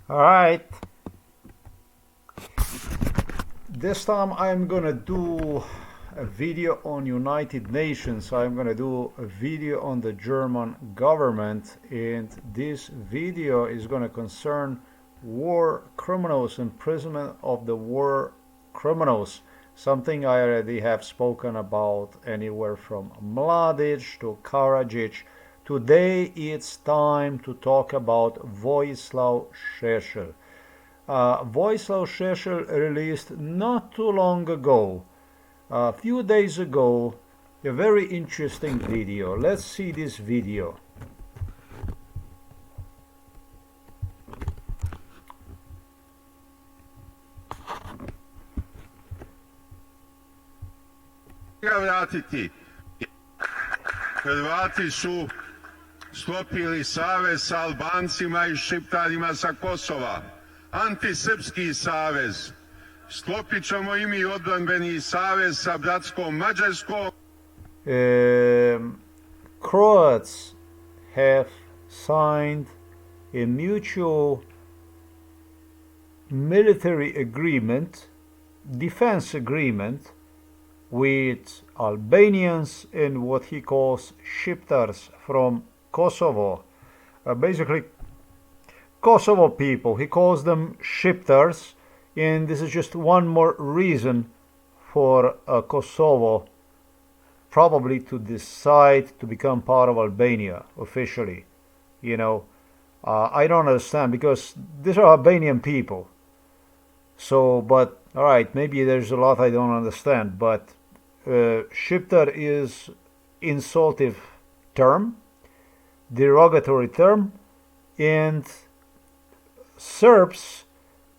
All right. This time I'm gonna do a video on United Nations. I'm gonna do a video on the German government, and this video is gonna concern war criminals, imprisonment of the war criminals. Something I already have spoken about, anywhere from Mladic to Karadzic. Today it's time to talk about Vojislav Šešelj. Vojislav Šešelj released not too long ago, a few days ago, a very interesting video. Let's see this video. Vratiti. Hrvati su sklopili savez sa Albancima i Šiptarima sa Kosova. Antisrpski savez. Sklopit ćemo i mi odbranbeni savez sa bratskom Mađarskom. Croats have signed a mutual military agreement, defense agreement, with Albanians and what he calls Shiptars from Kosovo. Basically, Kosovo people. He calls them Shiptars, and this is just one more reason for Kosovo probably to decide to become part of Albania officially. I don't understand, because these are Albanian people. So, but all right, maybe there's a lot I don't understand, but Shiptar is insultive term, derogatory term, and Serbs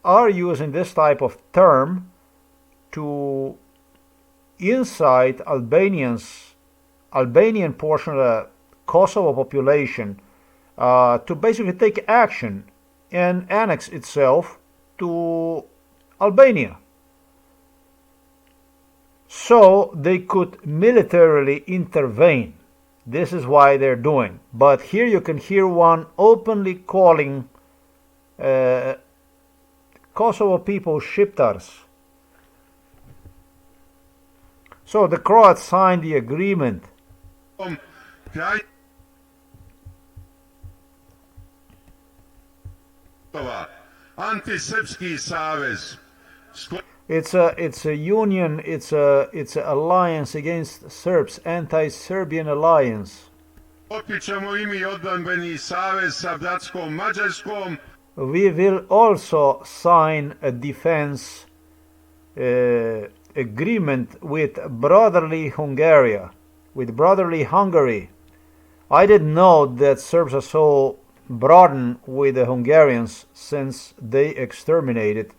are using this type of term to incite Albanian portion of the Kosovo population to basically take action and annex itself to Albania, so they could militarily intervene. This is why they're doing. But here you can hear one openly calling Kosovo people Shiptars. So the Croats signed the agreement. Antisrpski savez. It's a union. It's an alliance against Serbs, anti-Serbian alliance. Sklopit ćemo i mi odbranbeni savez sa bratskom Mađarskom. We will also sign a defense agreement with brotherly Hungary. I didn't know that Serbs are so broadened with the Hungarians, since they exterminated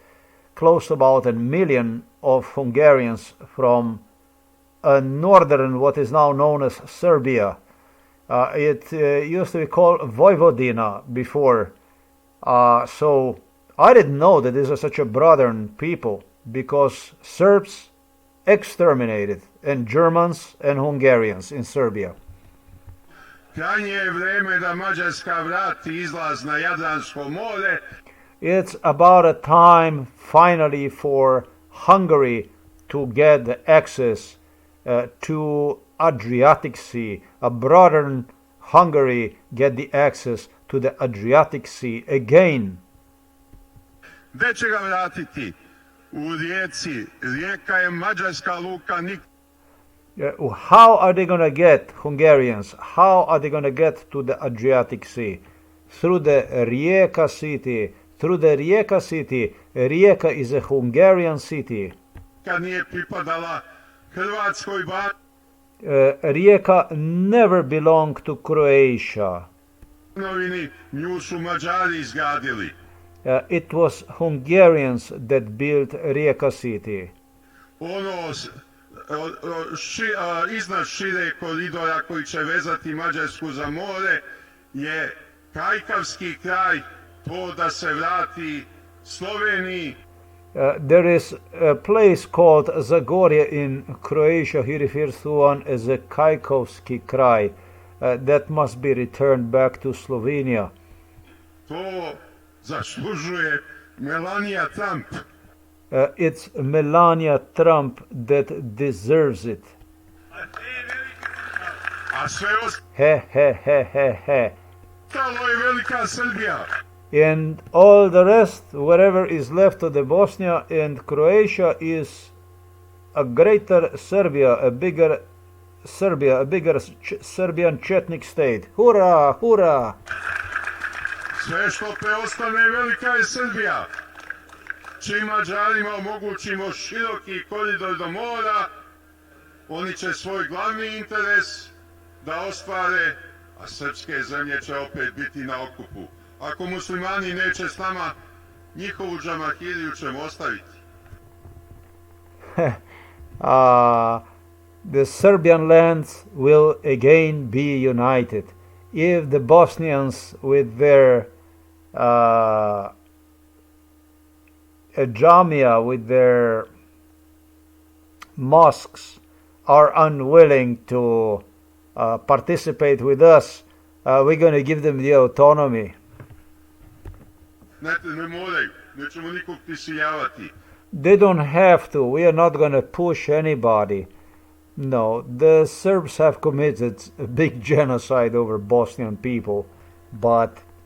close to about 1 million of Hungarians from northern, what is now known as Serbia. It used to be called Vojvodina before. So I didn't know that these are such a brothern people, because Serbs exterminated, and Germans and Hungarians in Serbia. Krajnje je vreme da Mađarska vrati izlaz na Jadransko more. It's about a time finally for Hungary to get the access to Adriatic Sea. A broader Hungary get the access to the Adriatic Sea again. Gde će ga vratiti? U Rijeci. Rijeka je mađarska luka. How are they going to get, Hungarians, how are they going to get to the Adriatic Sea? Through the Rijeka city. Through the Rijeka city. Rijeka is a Hungarian city. Kad nije pripadala Hrvatskoj Rijeka never belonged to Croatia. Nju su Mađari izgradili. It was Hungarians that built Rijeka city. Iznad šire koridora koji će vezati Mađarsku za more je Kajkavski kraj, to da se vrati Sloveniji. There is a place called Zagorje in Croatia. He refers to one as a Kajkovski kraj that must be returned back to Slovenia. To zaslužuje Melania Trump. It's Melania Trump that deserves it. A sve He, he, he, he, he. ostalo je velika Srbija. And all the rest, whatever is left of the Bosnia and Croatia, is a greater Serbia, a bigger Serbia, a bigger Serbian Chetnik state. Hurrah, hurrah! Sve što preostane velika je Srbija. Čim Mađarima omogućimo široki koridor do mora, oni će svoj glavni interes da ostvare, a srpske zemlje će opet biti na okupu. Ako muslimani neće s nama, njihovu džamahiriju ćemo ostaviti. The Serbian lands will again be united. If the Bosnians with their Jamia, with their mosques, are unwilling to participate with us, we're going to give them the autonomy. Ne moraju, nećemo nikog prisiljavati. They don't have to. We are not going to push anybody. No, the Serbs have committed a big genocide over Bosnian people,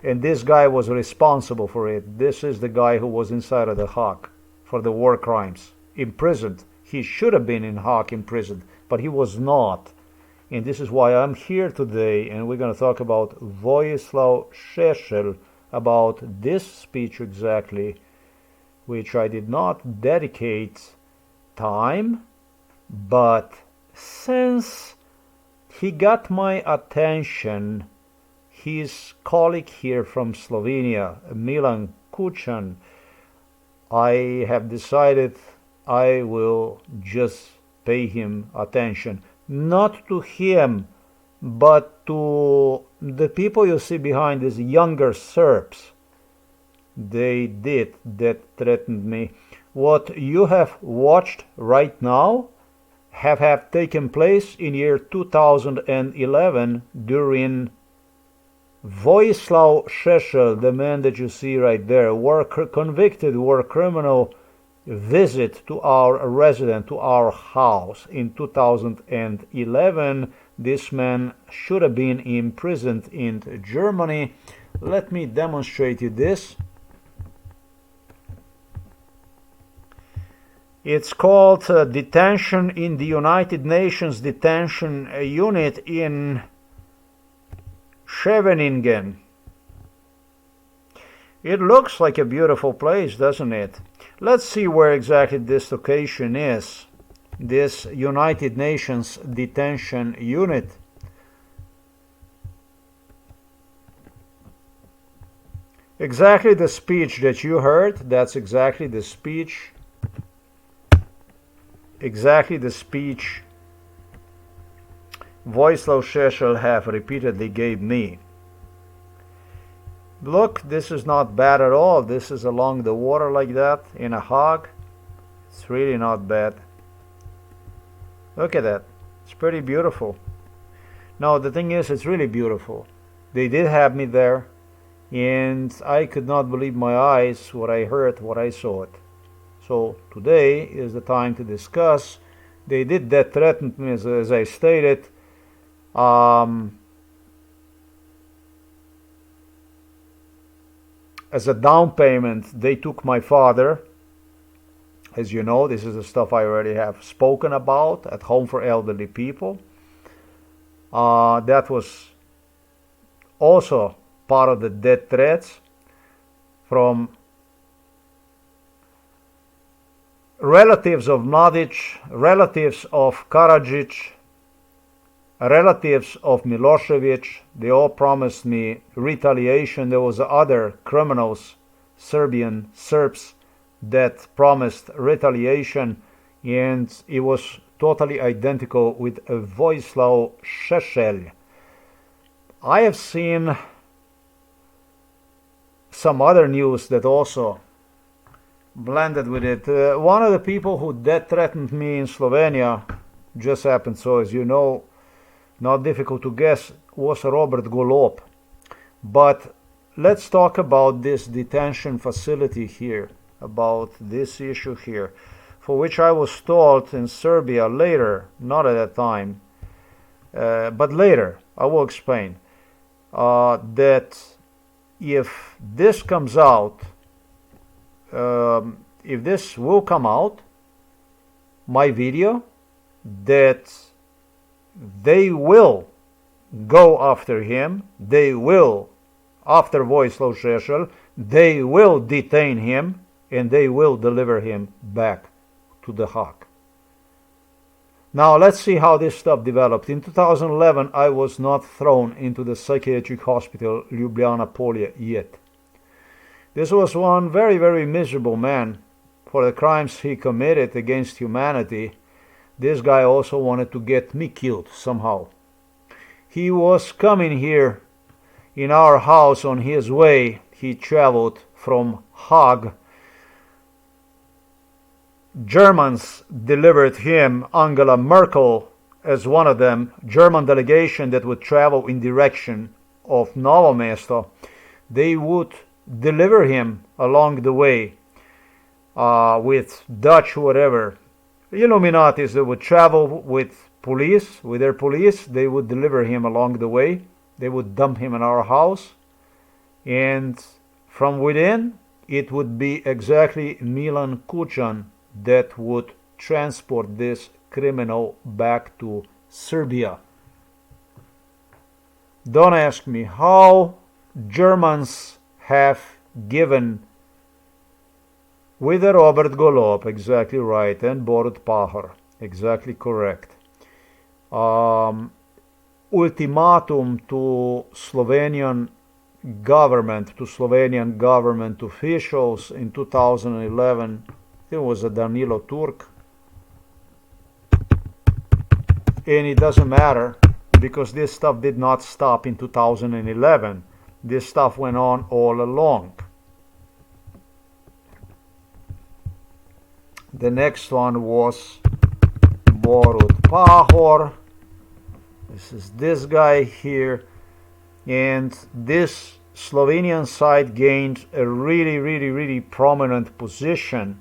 and this guy was responsible for it. This is the guy who was inside of the Hague for the war crimes, imprisoned. He should have been in Hague imprisoned, but he was not. And this is why I'm here today, and we're going to talk about Vojislav Šešelj, about this speech exactly, which I did not dedicate time, but since he got my attention, his colleague here from Slovenia, Milan Kučan, I have decided I will just pay him attention. Not to him, but to the people you see behind these younger Serbs. They did that threatened me. What you have watched right now have taken place in year 2011 during Vojislav Šešelj, the man that you see right there, convicted war criminal, visit to our residence, to our house in 2011. This man should have been imprisoned in Germany. Let me demonstrate you this. It's called detention in the United Nations detention unit in Scheveningen. It looks like a beautiful place, doesn't it? Let's see where exactly this location is. This United Nations detention unit. Exactly the speech that you heard, that's exactly the speech. Exactly the speech Vojislav Šešelj have repeatedly gave me. Look, this is not bad at all. This is along the water like that in a Hague. It's really not bad. Look at that. It's pretty beautiful. No, the thing is, it's really beautiful. They did have me there, and I could not believe my eyes, what I heard, what I saw it. So today is the time to discuss. They did that threaten me, as I stated. As a down payment, they took my father. As you know, this is the stuff I already have spoken about at Home for Elderly People. That was also part of the death threats from relatives of Mladic, relatives of Karadzic, relatives of Milosevic. They all promised me retaliation. There was other criminals, Serbs, that promised retaliation, and it was totally identical with Vojislav Šešelj. I have seen some other news that also blended with it. One of the people who death threatened me in Slovenia just happened, so as you know, not difficult to guess, was Robert Golob. But let's talk about this detention facility here, about this issue here, for which I was told in Serbia later, not at that time, but later, I will explain, that if this comes out, if this will come out, my video, that they will go after him, they will, after Vojislav Šešelj, they will detain him, and they will deliver him back to the Hague. Now let's see how this stuff developed. In 2011, I was not thrown into the psychiatric hospital Ljubljana Polje yet. This was one very, very miserable man for the crimes he committed against humanity. This guy also wanted to get me killed somehow. He was coming here in our house on his way. He traveled from Hague. Germans delivered him, Angela Merkel as one of them, German delegation that would travel in direction of Novo Mesto. They would deliver him along the way with Dutch whatever. Illuminatis that would travel with police, with their police. They would deliver him along the way. They would dump him in our house. And from within, it would be exactly Milan Kucan that would transport this criminal back to Serbia. Don't ask me how Germans have given with Robert Golob, exactly right, and Borut Pahor, exactly correct, ultimatum to Slovenian government officials in 2011. It was a Danilo Turk, and it doesn't matter because this stuff did not stop in 2011. This stuff went on all along. The next one was Borut Pahor. This is this guy here, and this Slovenian side gained a really prominent position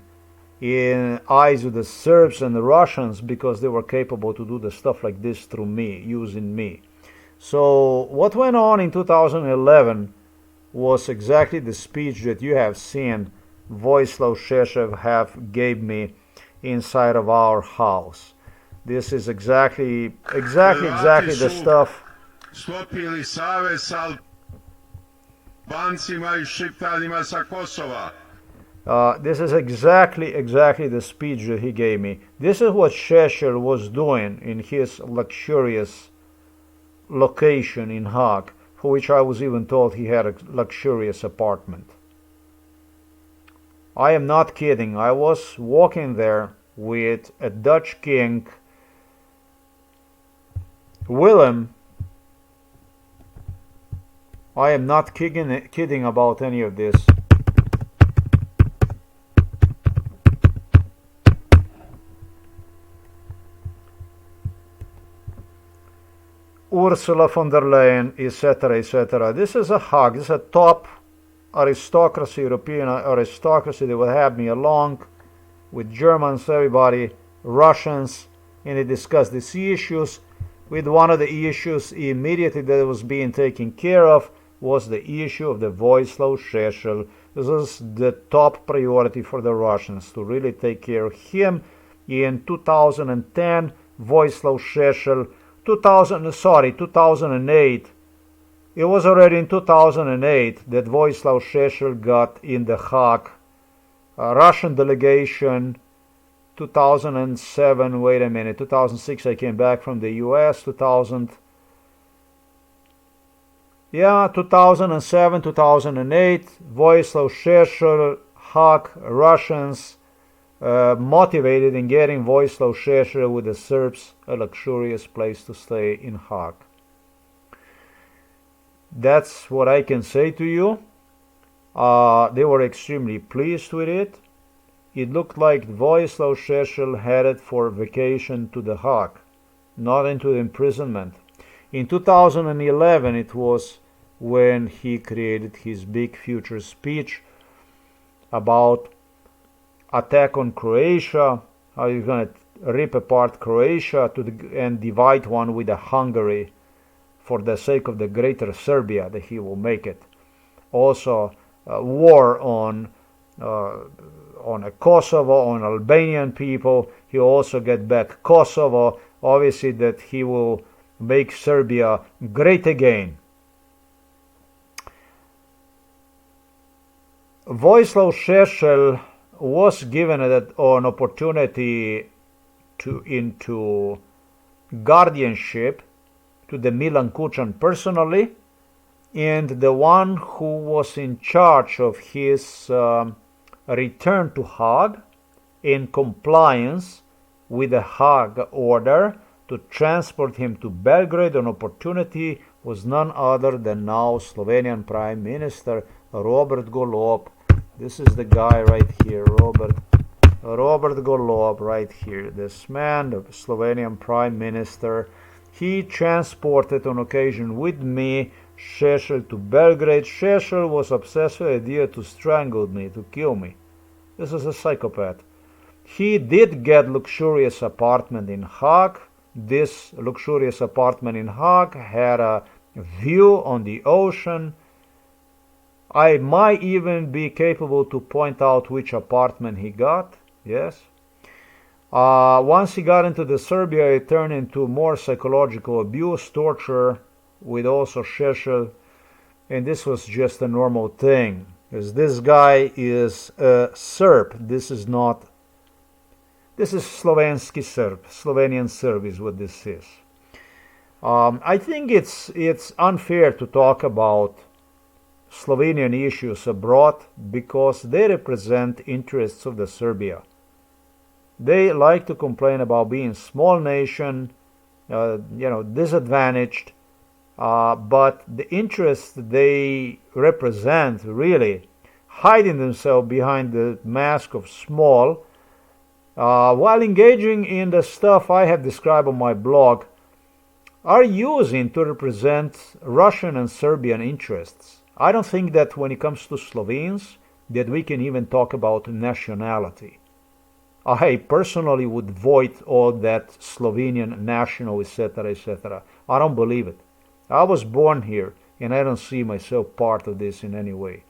in eyes of the Serbs and the Russians because they were capable to do the stuff like this through me, using me. So what went on in 2011 was exactly the speech that you have seen Vojislav Šešelj gave me inside of our house. This is exactly the stuff. Sklopili savez sa Albancima I Šiptarima sa Kosova. This is exactly the speech that he gave me. This is what Šešelj was doing in his luxurious location in Hague, for which I was even told he had a luxurious apartment. I am not kidding. I was walking there with a Dutch king, Willem. I am not kidding about any of this. Ursula von der Leyen, etc., etc. This is a Hague. This is a top aristocracy, European aristocracy that would have me along with Germans, everybody, Russians, and they discussed these issues. With one of the issues immediately that was being taken care of was the issue of the Vojislav Šešelj. This is the top priority for the Russians, to really take care of him. In 2010, Vojislav Šešelj, 2008. It was already in 2008 that Vojislav Šešelj got in the Hague. Russian delegation, 2007, wait a minute, 2006 I came back from the US, 2007, 2008, Vojislav Šešelj, Hague, Russians, motivated in getting Vojislav Šešelj with the Serbs a luxurious place to stay in Hague. That's what I can say to you. They were extremely pleased with it. It looked like Vojislav Šešelj headed for vacation to the Hague, not into imprisonment. In 2011, it was when he created his big future speech about attack on Croatia, how he's going to rip apart Croatia and divide one with Hungary for the sake of the greater Serbia, that he will make it. Also, war on Kosovo, on Albanian people. He also get back Kosovo. Obviously, that he will make Serbia great again. Vojislav Šešelj was given an opportunity into guardianship to the Milan Kučan personally, and the one who was in charge of his return to Hague in compliance with the Hague order to transport him to Belgrade, an opportunity was none other than now Slovenian Prime Minister Robert Golob. This is the guy right here, Robert Golob right here. This man, the Slovenian Prime Minister, he transported on occasion with me Šešelj to Belgrade. Šešelj was obsessed with the idea to strangle me, to kill me. This is a psychopath. He did get luxurious apartment in Hague. This luxurious apartment in Hague had a view on the ocean. I might even be capable to point out which apartment he got. Yes. Once he got into the Serbia, it turned into more psychological abuse, torture, with also Šešelj, and this was just a normal thing, because this guy is a Serb. This is Slovenski Serb. Slovenian Serb is what this is. I think it's unfair to talk about Slovenian issues abroad because they represent interests of the Serbia. They like to complain about being small nation, disadvantaged, but the interests they represent really hiding themselves behind the mask of small, while engaging in the stuff I have described on my blog, are using to represent Russian and Serbian interests. I don't think that when it comes to Slovenes that we can even talk about nationality. I personally would void all that Slovenian national, etc., etc. I don't believe it. I was born here, and I don't see myself part of this in any way.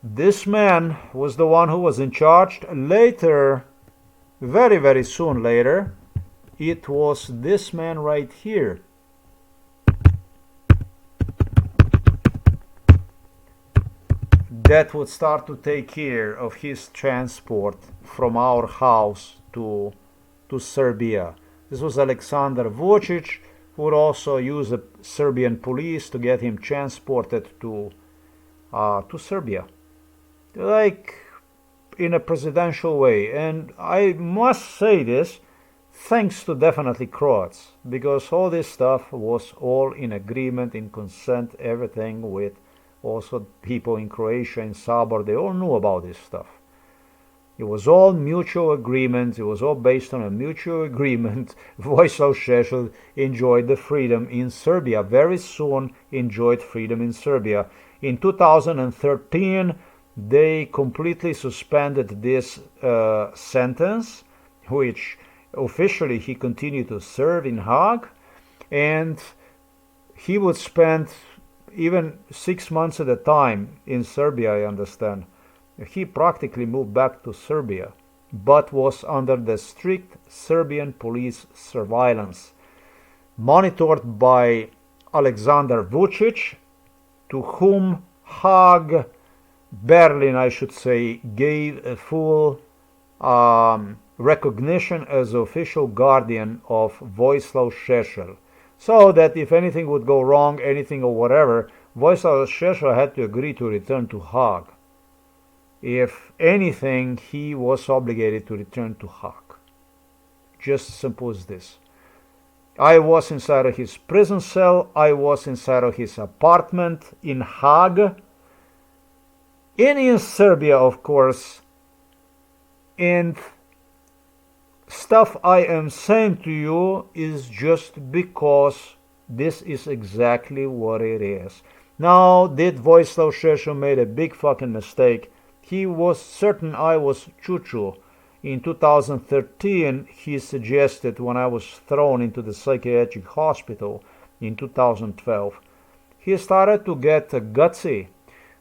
This man was the one who was in charge. Later, very, very soon later, it was this man right here. That would start to take care of his transport from our house to Serbia. This was Alexander Vučić, who would also use the Serbian police to get him transported to Serbia, like in a presidential way. And I must say this, thanks to definitely Croats, because all this stuff was all in agreement, in consent, everything with also people in Croatia, in Sabor, they all knew about this stuff. It was all mutual agreement. It was all based on a mutual agreement. Vojislav Šešelj enjoyed the freedom in Serbia. Very soon enjoyed freedom in Serbia. In 2013, they completely suspended this sentence, which officially he continued to serve in Hague, and he would spend even 6 months at a time in Serbia, I understand. He practically moved back to Serbia, but was under the strict Serbian police surveillance, monitored by Alexander Vučić, to whom Hague, Berlin, I should say, gave a full recognition as official guardian of Vojislav Šešelj. So that if anything would go wrong, anything or whatever, Vojislav Šešelj had to agree to return to Hague. If anything, he was obligated to return to Hague. Just simple as this. I was inside of his prison cell. I was inside of his apartment in Hague. And in Serbia, of course. And stuff I am saying to you is just because This is exactly what it is. Now, did Vojislav Šešelj made a big fucking mistake? He was certain I was Chuchu. In 2013, he suggested when I was thrown into the psychiatric hospital in 2012. He started to get gutsy.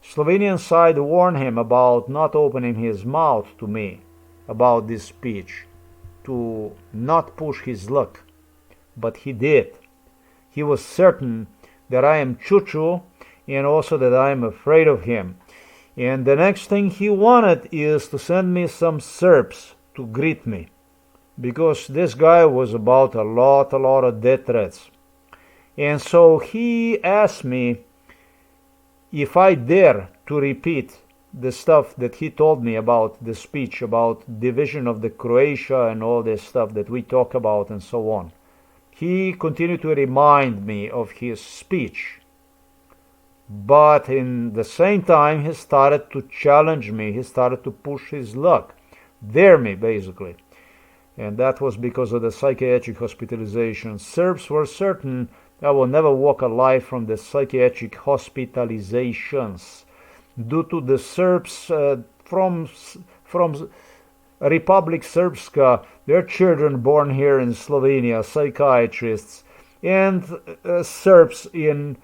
Slovenian side warned him about not opening his mouth to me about this speech, to not push his luck. But he did. He was certain that I am Chuchu and also that I am afraid of him. And the next thing he wanted is to send me some Serbs to greet me, because this guy was about a lot of death threats. And so he asked me if I dare to repeat the stuff that he told me about the speech, about division of the Croatia and all this stuff that we talk about and so on. He continued to remind me of his speech. But in the same time, he started to challenge me. He started to push his luck. Dare me, basically. And that was because of the psychiatric hospitalization. Serbs were certain I will never walk alive from the psychiatric hospitalizations. Due to the Serbs from Republic Srpska, their children born here in Slovenia, psychiatrists, and Serbs in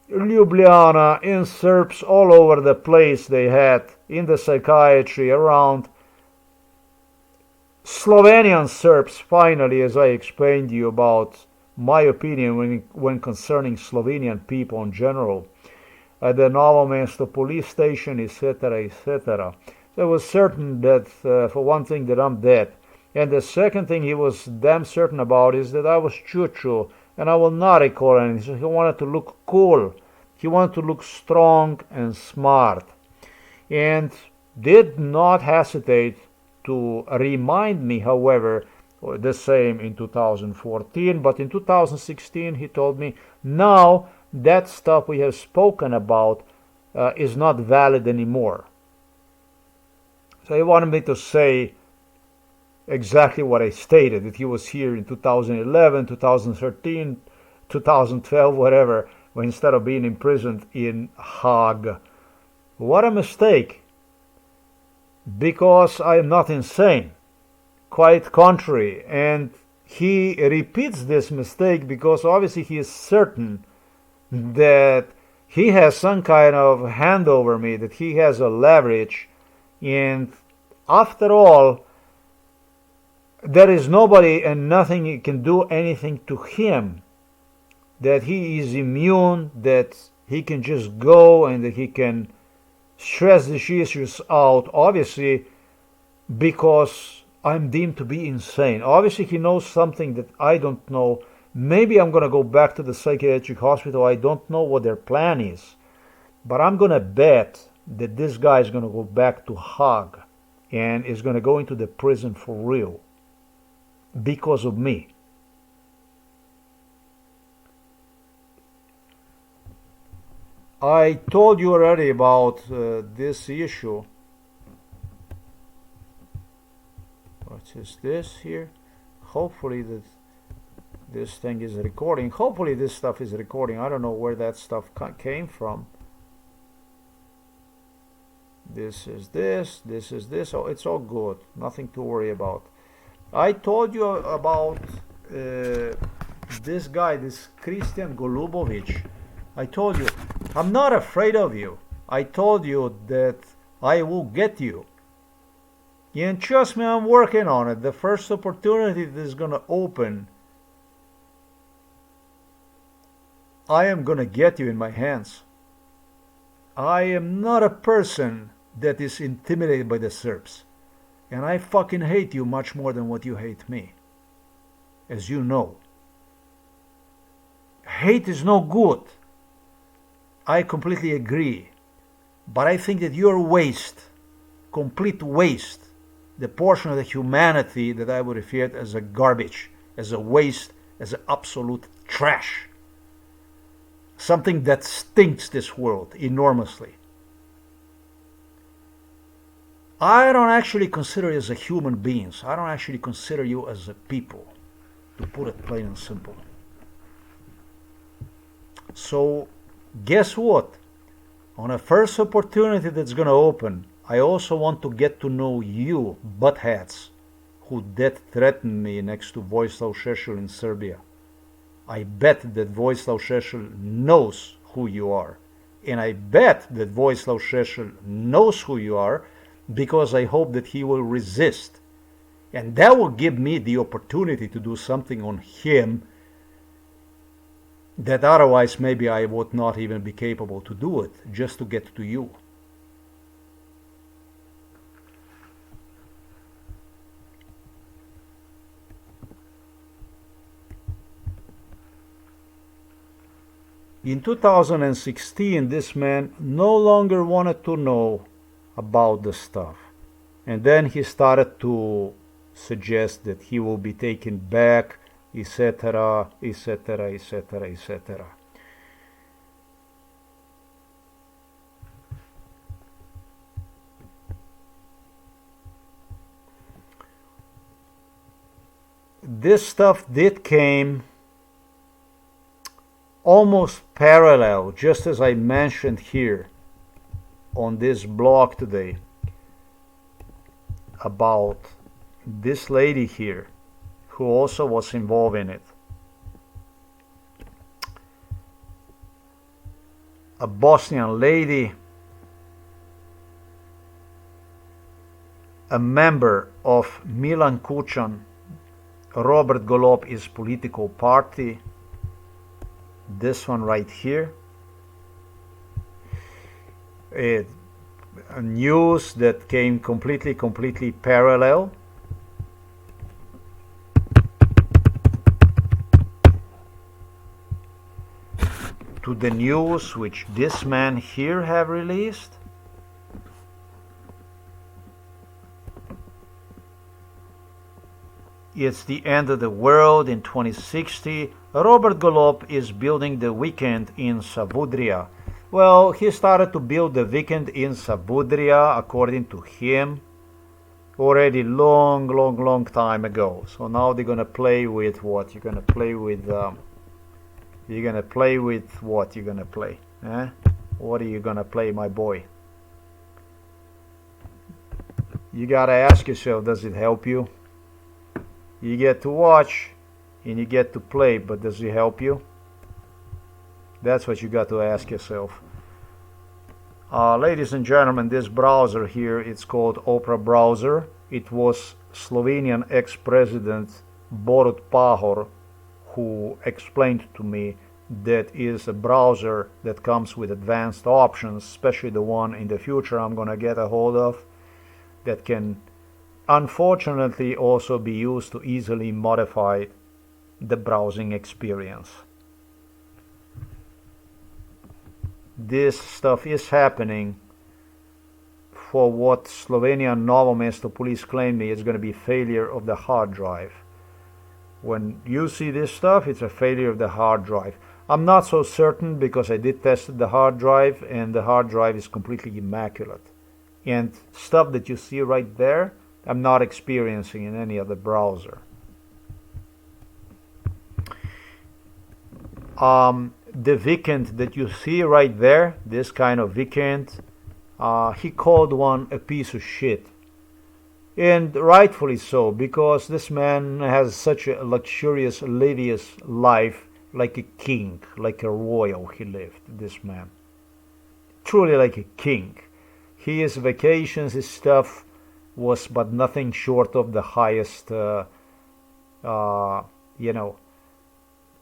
Ljubljana, and Serbs all over the place they had in the psychiatry around. Slovenian Serbs, finally, as I explained to you about my opinion when concerning Slovenian people in general, at the Novo Mesto police station, etc., etc. So it was certain that, for one thing, that I'm dead. And the second thing he was damn certain about is that I was Chuchu, and I will not recall anything. So he wanted to look cool. He wanted to look strong and smart. And did not hesitate to remind me, however, the same in 2014. But in 2016, he told me, now that stuff we have spoken about is not valid anymore. So he wanted me to say exactly what I stated, that he was here in 2011, 2013, 2012, whatever, instead of being imprisoned in Hague. What a mistake, because I am not insane, quite contrary. And he repeats this mistake because obviously he is certain that he has some kind of hand over me, that he has a leverage, and after all, there is nobody and nothing can do anything to him, that he is immune, that he can just go and that he can stress these issues out, obviously because I'm deemed to be insane. Obviously he knows something that I don't know. Maybe I'm going to go back to the psychiatric hospital. I don't know what their plan is, but I'm going to bet that this guy is going to go back to Hague and is going to go into the prison for real because of me. I told you already about this issue. What is this here? Hopefully that this thing is recording. Hopefully this stuff is recording. I don't know where that stuff came from. This is this, this is this. Oh, it's all good. Nothing to worry about. I told you about this guy, this Christian Golubovic. I told you, I'm not afraid of you. I told you that I will get you. And trust me, I'm working on it. The first opportunity that is going to open, I am going to get you in my hands. I am not a person that is intimidated by the Serbs. And I fucking hate you much more than what you hate me. As you know. Hate is no good. I completely agree. But I think that you're waste. Complete waste. The portion of the humanity that I would refer to as a garbage, as a waste, as an absolute trash. Something that stinks this world enormously. I don't actually consider you as a human beings. I don't actually consider you as a people, to put it plain and simple. So guess what? On a first opportunity that's going to open, I also want to get to know you, buttheads, who death threatened me next to Vojislav Šešelj in Serbia. I bet that Vojislav Šešelj knows who you are. And I bet that Vojislav Šešelj knows who you are because I hope that he will resist. And that will give me the opportunity to do something on him that otherwise maybe I would not even be capable to do it, just to get to you. In 2016, this man no longer wanted to know about the stuff. And then he started to suggest that he will be taken back, etc., etc., etc., etc. This stuff did came almost parallel, just as I mentioned here on this blog today about this lady here who also was involved in it. A Bosnian lady, a member of Milan Kucan, Robert Golob's political party, this one right here, a news that came completely parallel. To the news which this man here have released. It's the end of the world in 2060. Robert Golob is building the weekend in Savudrija. Well, he started to build the weekend in Savudrija, according to him, already long time ago. So now they're gonna play with what? You're gonna play with you're gonna play with what? You're gonna play? Eh? What are you gonna play, my boy? You gotta ask yourself, does it help you? You get to watch and you get to play, but does it help you? That's what you got to ask yourself. Ladies and gentlemen, this browser here, it's called Opera browser. It was Slovenian ex-president Borut Pahor who explained to me that is a browser that comes with advanced options, especially the one in the future I'm gonna get a hold of, that can unfortunately also be used to easily modify the browsing experience. This stuff is happening for what Slovenian Novo Mesto police claim me is going to be failure of the hard drive. When you see this stuff, it's a failure of the hard drive. I'm not so certain because I did test the hard drive and the hard drive is completely immaculate. And stuff that you see right there, I'm not experiencing in any other browser. The weekend that you see right there, this kind of weekend, he called one a piece of shit. And rightfully so, because this man has such a luxurious, lavish life, like a king, like a royal he lived, this man. Truly like a king. His vacations, his stuff was but nothing short of the highest,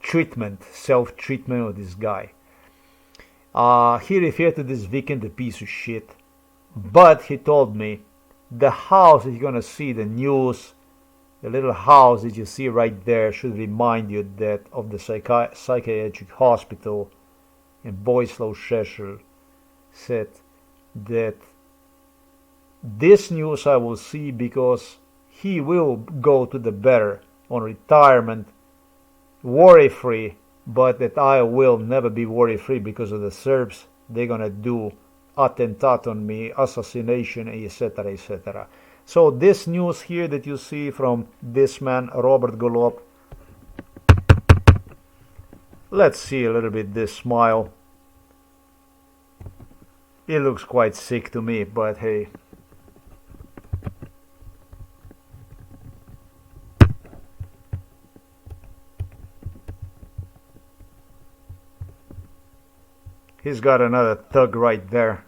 treatment, self-treatment of this guy. He referred to this weekend a piece of shit, but he told me the house that you're gonna see, the news, the little house that you see right there should remind you that of the psychiatric hospital. And Vojislav Šešelj said that this news I will see because he will go to the better on retirement, worry-free, but that I will never be worry-free because of the Serbs. They're gonna do attentat on me, assassination, etc., etc. So this news here that you see from this man, Robert Golob, let's see a little bit this smile. It looks quite sick to me, but hey. He's got another thug right there,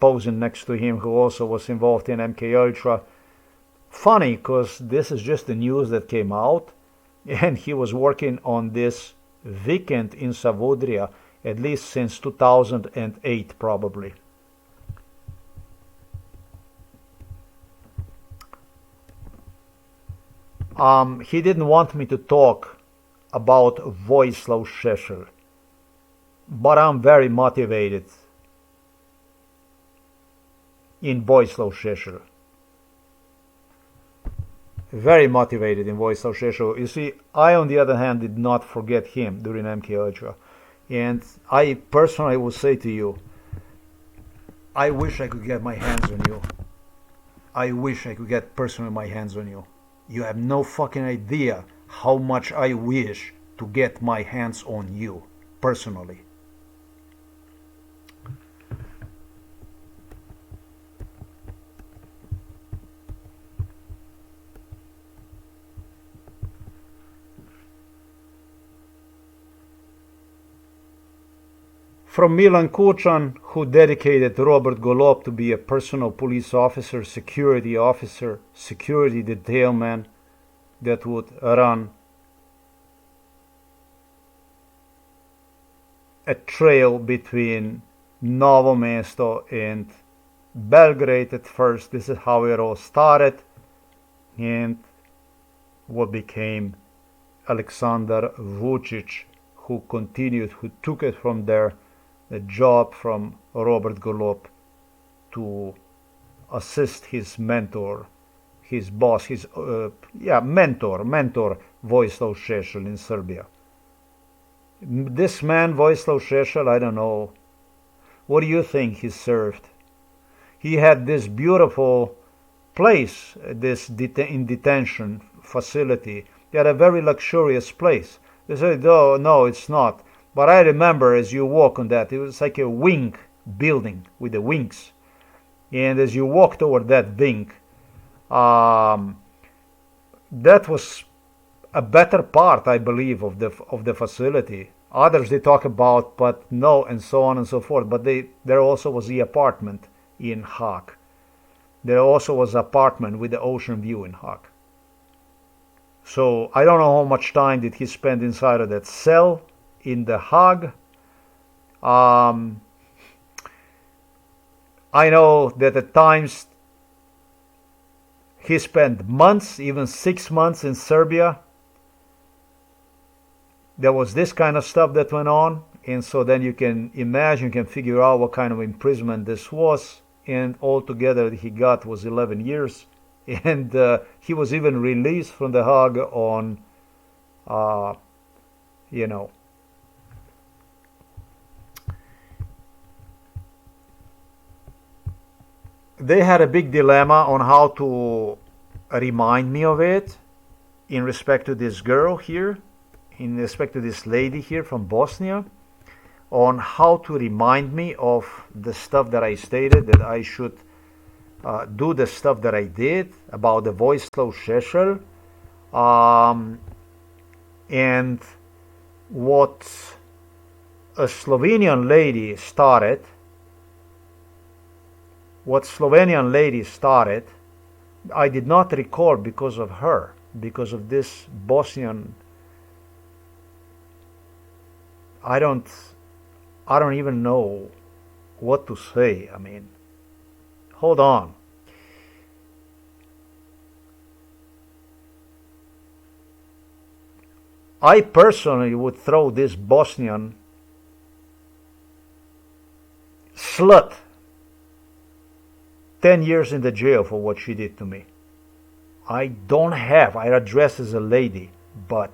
posing next to him, who also was involved in MK Ultra. Funny, because this is just the news that came out, and he was working on this weekend in Savudrija at least since 2008 probably. He didn't want me to talk about Vojislav Šešelj, but I'm very motivated in Vojislav Šešelj. Very motivated in Vojislav Šešelj. You see, I on the other hand did not forget him during MK Ultra. And I personally will say to you, I wish I could get my hands on you. I wish I could get personally my hands on you. You have no fucking idea how much I wish to get my hands on you, personally. From Milan Kučan, who dedicated Robert Golob to be a personal police officer, security detailman that would run a trail between Novo Mesto and Belgrade at first. This is how it all started, and what became Aleksandar Vučić, who took it from there, the job from Robert Golob to assist his mentor, his boss, his mentor Vojislav Šešelj in Serbia. This man, Vojislav Šešelj, I don't know, what do you think he served? He had this beautiful place, this in detention facility. He had a very luxurious place. They said, oh, no, it's not. But I remember as you walk on that, it was like a wing building with the wings. And as you walk toward that wing, that was a better part, I believe, of the facility. Others they talk about, but no, and so on and so forth. But there also was the apartment in Hague. There also was an apartment with the ocean view in Hague. So I don't know how much time did he spend inside of that cell in the Hague. I know that at times he spent months, even 6 months in Serbia. There was this kind of stuff that went on, and so then you can imagine, you can figure out what kind of imprisonment this was, and altogether he got was 11 years, and he was even released from the Hague on, they had a big dilemma on how to remind me of it in respect to this girl here, in respect to this lady here from Bosnia, on how to remind me of the stuff that I stated, that I should do the stuff that I did about the Vojislav Šešelj, and what a Slovenian lady started. What Slovenian lady started, I did not record because of her, because of this Bosnian. I don't even know what to say. I mean, hold on. I personally would throw this Bosnian slut 10 years in the jail for what she did to me. I address as a lady, but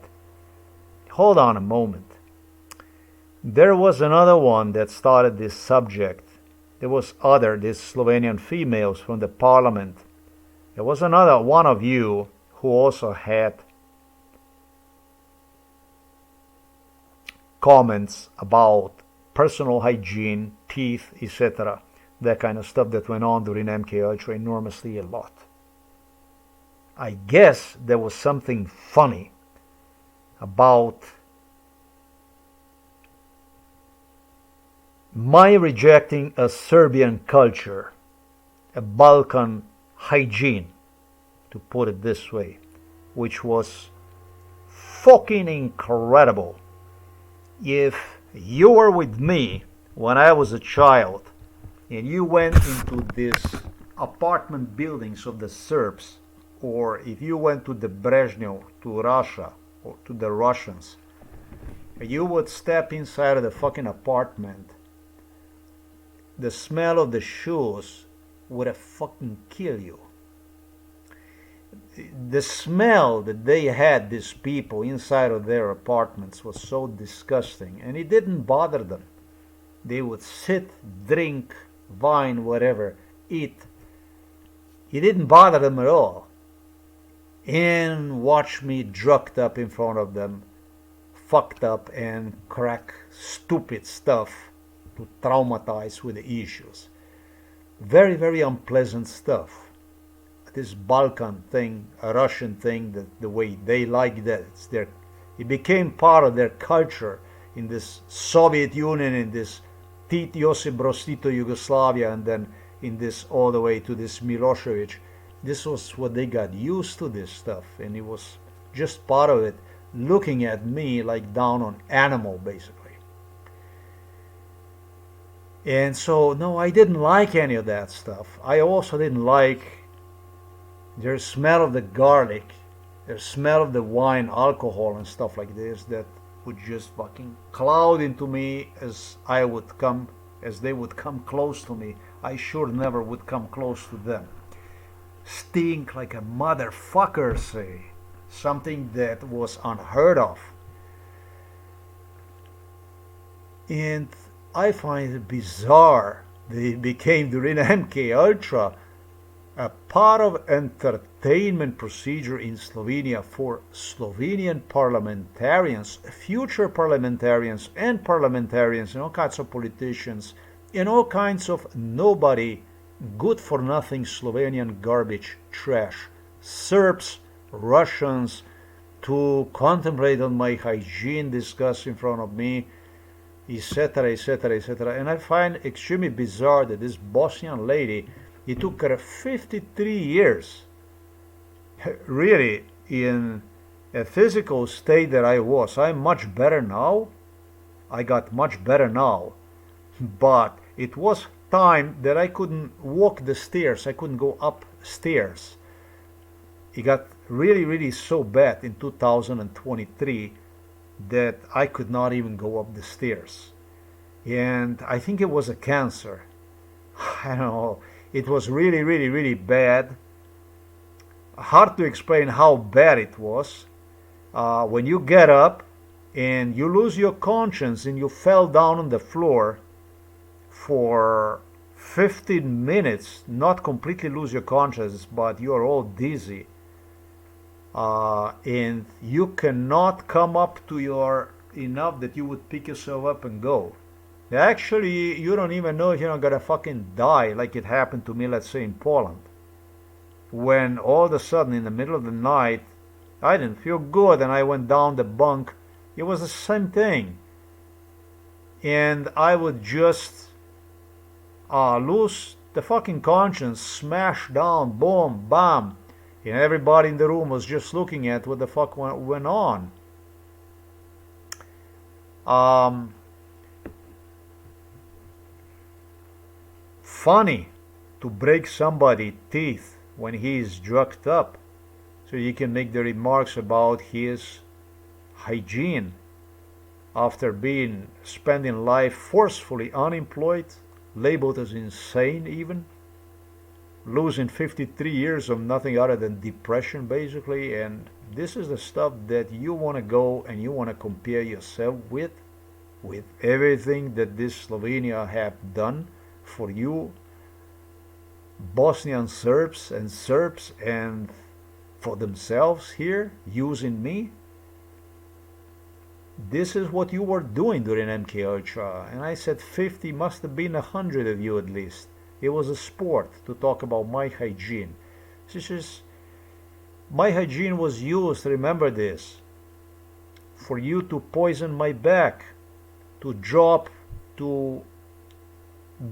hold on a moment. There was another one that started this subject. There was these Slovenian females from the parliament. There was another one of you who also had comments about personal hygiene, teeth, etc. That kind of stuff that went on during MK Ultra enormously a lot. I guess there was something funny about my rejecting a Serbian culture, a Balkan hygiene, to put it this way, which was fucking incredible. If you were with me when I was a child and you went into these apartment buildings of the Serbs, or if you went to the Brezhnev, to Russia, or to the Russians, you would step inside of the fucking apartment, the smell of the shoes would have fucking killed you. The smell that they had, these people, inside of their apartments was so disgusting, and it didn't bother them. They would sit, drink, wine, whatever, eat. It didn't bother them at all. And watch me drugged up in front of them, fucked up and crack stupid stuff to traumatize with the issues. Very, very unpleasant stuff. This Balkan thing, a Russian thing, the way they like that, it became part of their culture in this Soviet Union, in this Tit Josip Broz Tito Yugoslavia, and then in this all the way to this Milosevic. This was what they got used to, this stuff, and it was just part of it, looking at me like down on animal, basically. And so, no, I didn't like any of that stuff. I also didn't like their smell of the garlic, their smell of the wine, alcohol, and stuff like this that would just fucking cloud into me as they would come close to me. I sure never would come close to them. Stink like a motherfucker, say. Something that was unheard of. And I find it bizarre that it became during MK Ultra a part of entertainment procedure in Slovenia for Slovenian parliamentarians, future parliamentarians and all kinds of politicians, and all kinds of nobody, good-for-nothing Slovenian garbage trash, Serbs, Russians, to contemplate on my hygiene, discuss in front of me, etc., etc., etc. And I find extremely bizarre that this Bosnian lady, it took her 53 years, really, in a physical state that I was. I'm much better now. I got much better now. But it was time that I couldn't walk the stairs. I couldn't go upstairs. It got really, really so bad in 2023 that I could not even go up the stairs. And I think it was a cancer. I don't know. It was really, really, really bad. Hard to explain how bad it was. When you get up and you lose your conscience and you fell down on the floor for 15 minutes, not completely lose your conscience, but you're all dizzy. And you cannot come up to your enough that you would pick yourself up and go. Actually, you don't even know if you're not gonna fucking die, like it happened to me, let's say, in Poland. When all of a sudden, in the middle of the night, I didn't feel good and I went down the bunk. It was the same thing. And I would just lose the fucking conscience, smash down, boom, bam. And everybody in the room was just looking at what the fuck went on. Funny to break somebody's teeth when he is drugged up, so you can make the remarks about his hygiene after spending life forcefully unemployed, labeled as insane even, losing 53 years of nothing other than depression basically. And this is the stuff that you want to go and you want to compare yourself with everything that this Slovenia have done for you Bosnian Serbs and for themselves here, using me. this is what you were doing during MK Ultra. And I said 50, must have been 100 of you at least. It was a sport to talk about my hygiene. This is, my hygiene was used, remember this, for you to poison my back, to drop to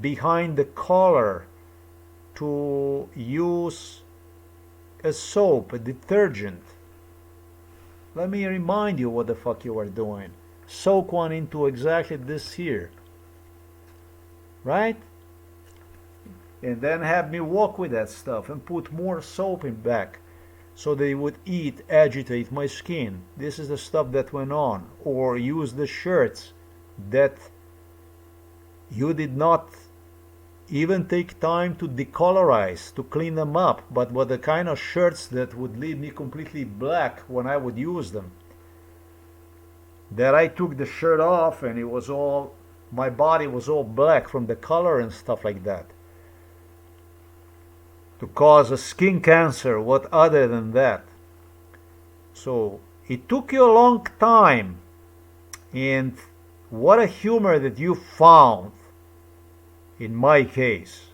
behind the collar, to use a soap, a detergent. Let me remind you what the fuck you are doing. Soak one into exactly this here. Right? And then have me walk with that stuff and put more soap in back so they would agitate my skin. This is the stuff that went on. Or use the shirts that you did not even take time to decolorize, to clean them up, but were the kind of shirts that would leave me completely black when I would use them. That I took the shirt off and it was all, my body was all black from the color and stuff like that. To cause a skin cancer, what other than that? So it took you a long time, and what a humor that you found, in my case,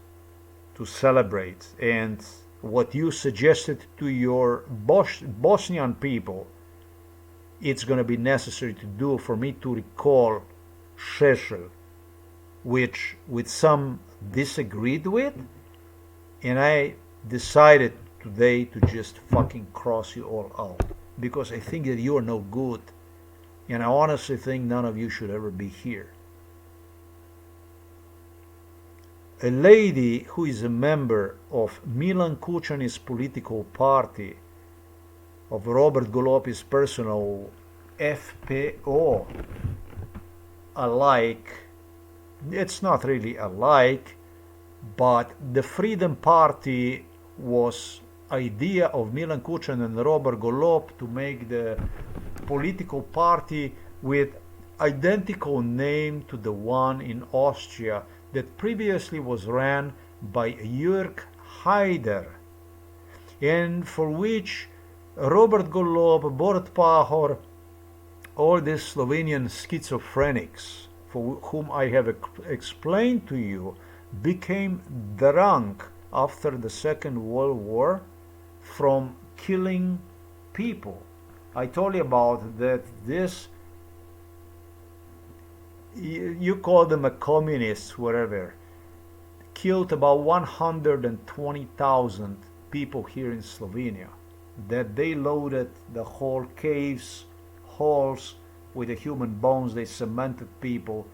to celebrate, and what you suggested to your Bosnian people, it's going to be necessary to do for me to recall Šešelj, which with some disagreed with, and I decided today to just fucking cross you all out, because I think that you are no good, and I honestly think none of you should ever be here. A lady who is a member of Milan Kučani's political party, of Robert Golop's personal FPO alike, it's not really alike, but the Freedom Party was idea of Milan Kučan and Robert Golop to make the political party with identical name to the one in Austria that previously was ran by Jörg Haider, and for which Robert Golob, Borut Pahor, all these Slovenian schizophrenics, for whom I have explained to you, became drunk after the Second World War from killing people. I told you about that this, you call them a communist, whatever, killed about 120,000 people here in Slovenia, that they loaded the whole caves, halls with the human bones, they cemented people,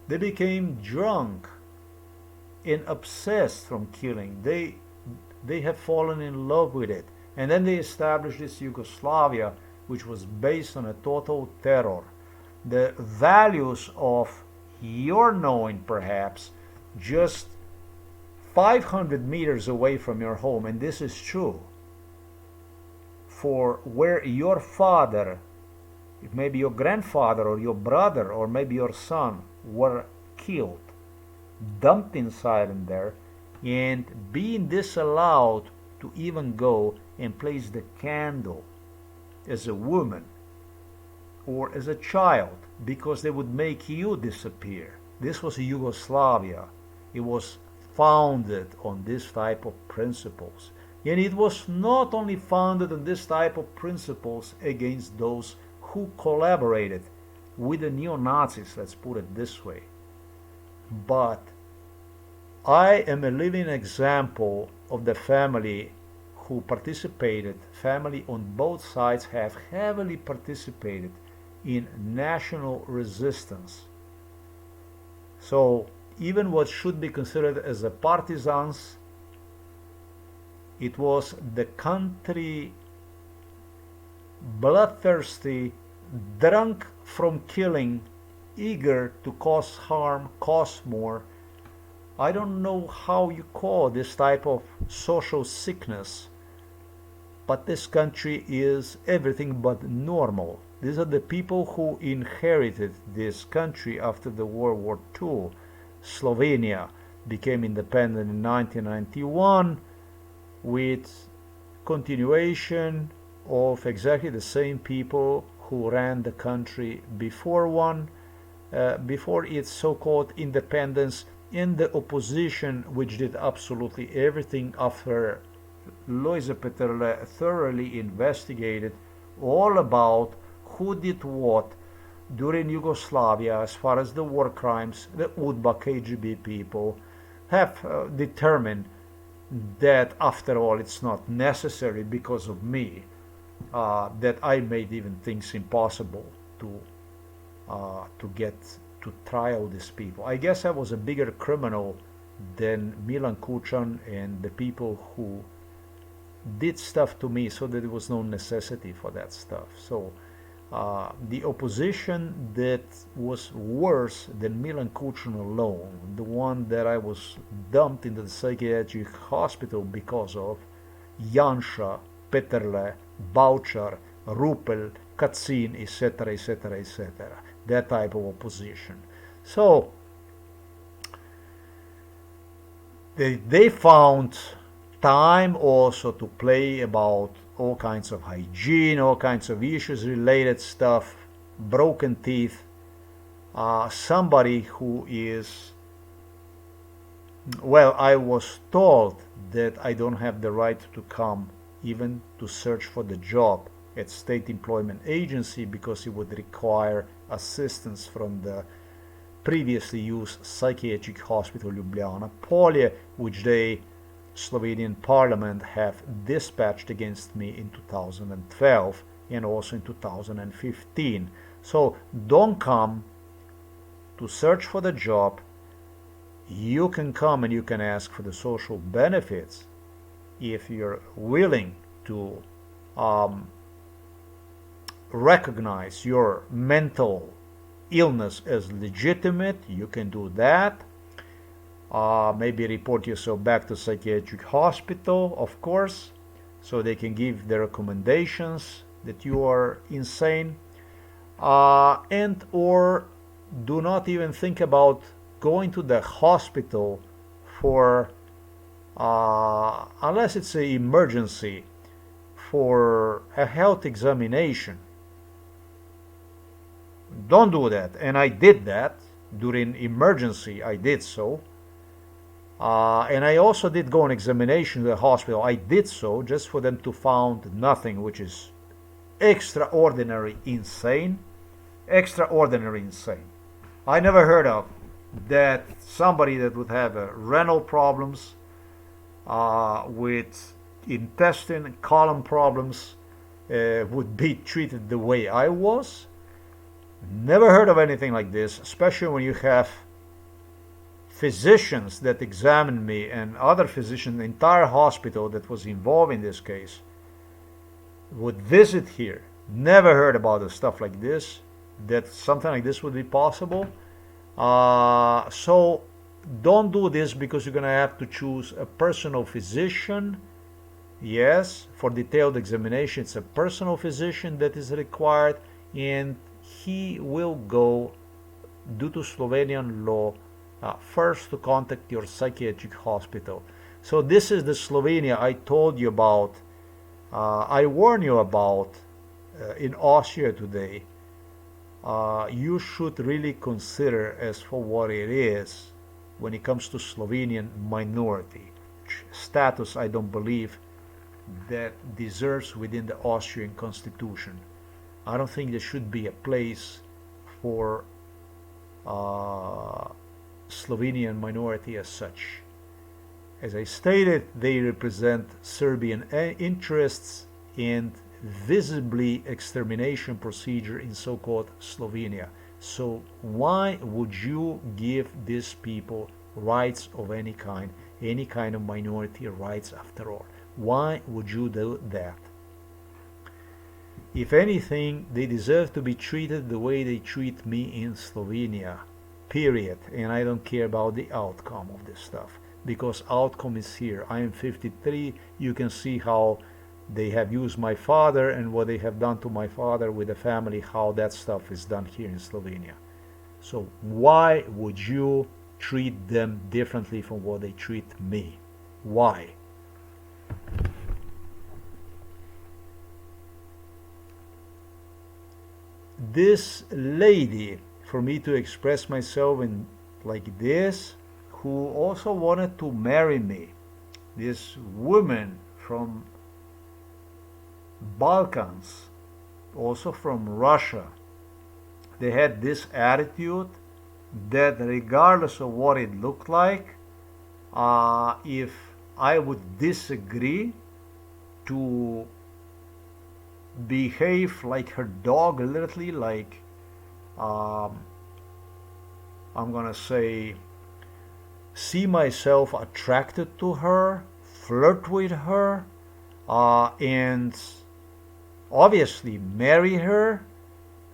they became drunk and obsessed from killing. They have fallen in love with it, and then they established this Yugoslavia, which was based on a total terror. The values of your knowing, perhaps, just 500 meters away from your home, and this is true, for where your father, maybe your grandfather or your brother or maybe your son were killed, dumped inside in there, and being disallowed to even go and place the candle as a woman or as a child, because they would make you disappear. This was Yugoslavia. It was founded on this type of principles. And it was not only founded on this type of principles against those who collaborated with the neo-Nazis, let's put it this way, but I am a living example of the family who participated, family on both sides have heavily participated in national resistance. So even what should be considered as a partisans, it was the country bloodthirsty, drunk from killing, eager to cause harm, cause more. I don't know how you call this type of social sickness, but this country is everything but normal. These are the people who inherited this country after the World War II. Slovenia became independent in 1991 with continuation of exactly the same people who ran the country before its so-called independence, in the opposition, which did absolutely everything after Lojze Peterle thoroughly investigated all about who did what during Yugoslavia as far as the war crimes. The UDBA KGB people have determined that after all it's not necessary because of me, that I made even things impossible to get to trial these people. I guess I was a bigger criminal than Milan Kučan and the people who did stuff to me, so that there was no necessity for that stuff. So the opposition that was worse than Milan Kučan alone, the one that I was dumped into the psychiatric hospital because of, Janša, Peterle, Baučar, Rupel, Kacin, etc., etc., etc., that type of opposition. So they found time also to play about all kinds of hygiene, all kinds of issues related stuff, broken teeth. Somebody who is, well, I was told that I don't have the right to come even to search for the job at State Employment Agency because it would require assistance from the previously used psychiatric hospital Ljubljana Polje, which they, Slovenian parliament, have dispatched against me in 2012 and also in 2015. So don't come to search for the job. You can come and you can ask for the social benefits if you're willing to recognize your mental illness as legitimate. You can do that. Maybe report yourself back to psychiatric hospital, of course, so they can give the recommendations that you are insane, and or do not even think about going to the hospital for unless it's an emergency, for a health examination. Don't do that. And I did that during emergency. I did so. And I also did go on examination to the hospital. I did so just for them to found nothing, which is extraordinary insane. Extraordinary insane. I never heard of that somebody that would have renal problems, with intestine and colon problems, would be treated the way I was. Never heard of anything like this, especially when you have physicians that examined me and other physicians, the entire hospital that was involved in this case, would visit here. Never heard about stuff like this, that something like this would be possible. So don't do this, because you're going to have to choose a personal physician. Yes, for detailed examination, it's a personal physician that is required, and he will go, due to Slovenian law, first to contact your psychiatric hospital. So this is the Slovenia I told you about, I warn you about in Austria today. You should really consider as for what it is when it comes to Slovenian minority status. I don't believe that deserves within the Austrian constitution. I don't think there should be a place for Slovenian minority as such. As I stated, they represent Serbian interests and visibly extermination procedure in so-called Slovenia. So why would you give these people rights of any kind of minority rights after all? Why would you do that? If anything, they deserve to be treated the way they treat me in Slovenia, period. And I don't care about the outcome of this stuff, because outcome is here. I am 53. You can see how they have used my father and what they have done to my father with the family, how that stuff is done here in Slovenia. So why would you treat them differently from what they treat me? Why? this lady, for me to express myself in like this, who also wanted to marry me, this woman from Balkans, also from Russia, they had this attitude that regardless of what it looked like, if I would disagree, to behave like her dog, literally, like I'm gonna say, see myself attracted to her, flirt with her, and obviously marry her,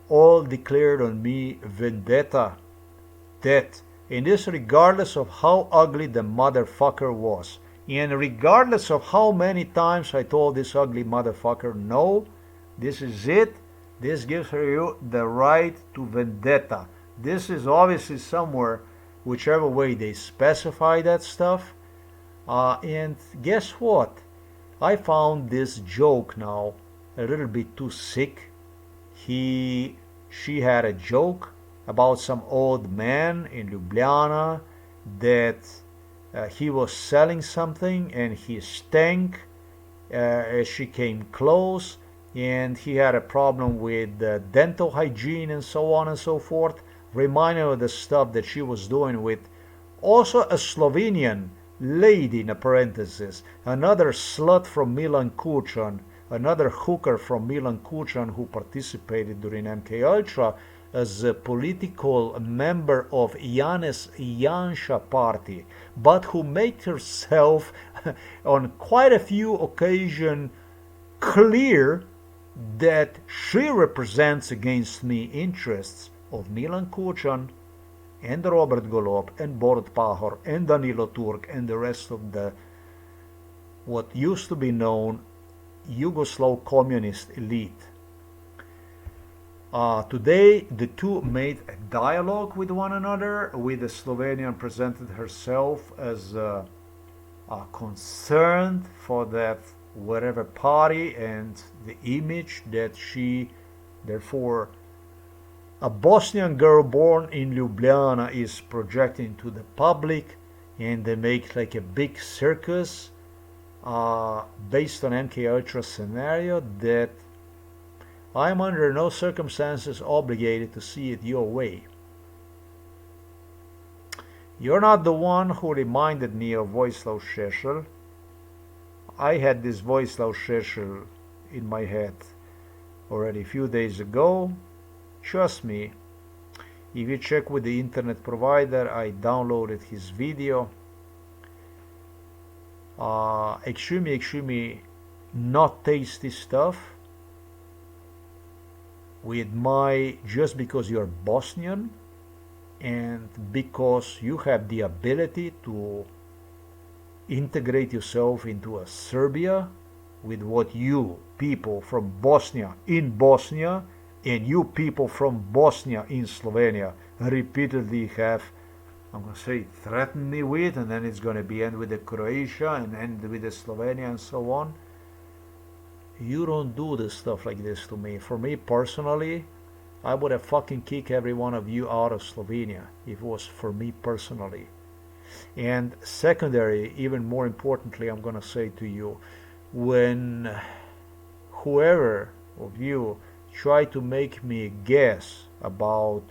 all declared on me vendetta, that, and this regardless of how ugly the motherfucker was. And regardless of how many times I told this ugly motherfucker, no, this is it, this gives her you the right to vendetta. This is obviously somewhere, whichever way they specify that stuff. And guess what? I found this joke now a little bit too sick. She had a joke about some old man in Ljubljana that he was selling something and he stank as she came close, and he had a problem with dental hygiene and so on and so forth, reminding of the stuff that she was doing with also a Slovenian lady, in a parenthesis, another slut from Milan Kučan, another hooker from Milan Kučan who participated during MK Ultra as a political member of Janez Janša party, but who made herself on quite a few occasions clear that she represents against me interests of Milan Kučan and Robert Golob and Borut Pahor and Danilo Turk and the rest of the what used to be known Yugoslav communist elite. Today, the two made a dialogue with one another, with the Slovenian presented herself as concerned for that whatever party and the image that she, therefore, a Bosnian girl born in Ljubljana, is projecting to the public, and they make like a big circus based on MK Ultra scenario that I'm under no circumstances obligated to see it your way. You're not the one who reminded me of Vojislav Šešelj. I had this Vojislav Šešelj in my head already a few days ago. Trust me, if you check with the internet provider, I downloaded his video. Extremely not tasty stuff. With my, just because you're Bosnian and because you have the ability to integrate yourself into a Serbia with what you people from Bosnia in Bosnia and you people from Bosnia in Slovenia repeatedly have, I'm going to say, threatened me with, and then it's going to be end with the Croatia and end with the Slovenia and so on. You don't do this stuff like this to me. For me personally, I would have fucking kicked every one of you out of Slovenia if it was for me personally. And secondary, even more importantly, I'm going to say to you, when whoever of you try to make me guess about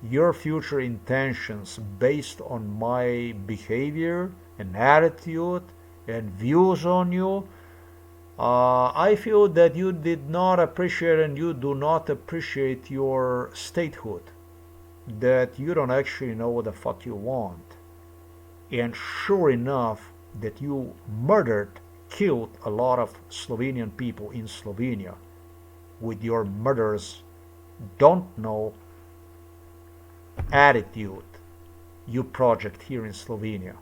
your future intentions based on my behavior and attitude and views on you, I feel that you did not appreciate and you do not appreciate your statehood, that you don't actually know what the fuck you want. And sure enough, that you murdered, killed a lot of Slovenian people in Slovenia with your murderous, don't know attitude you project here in Slovenia.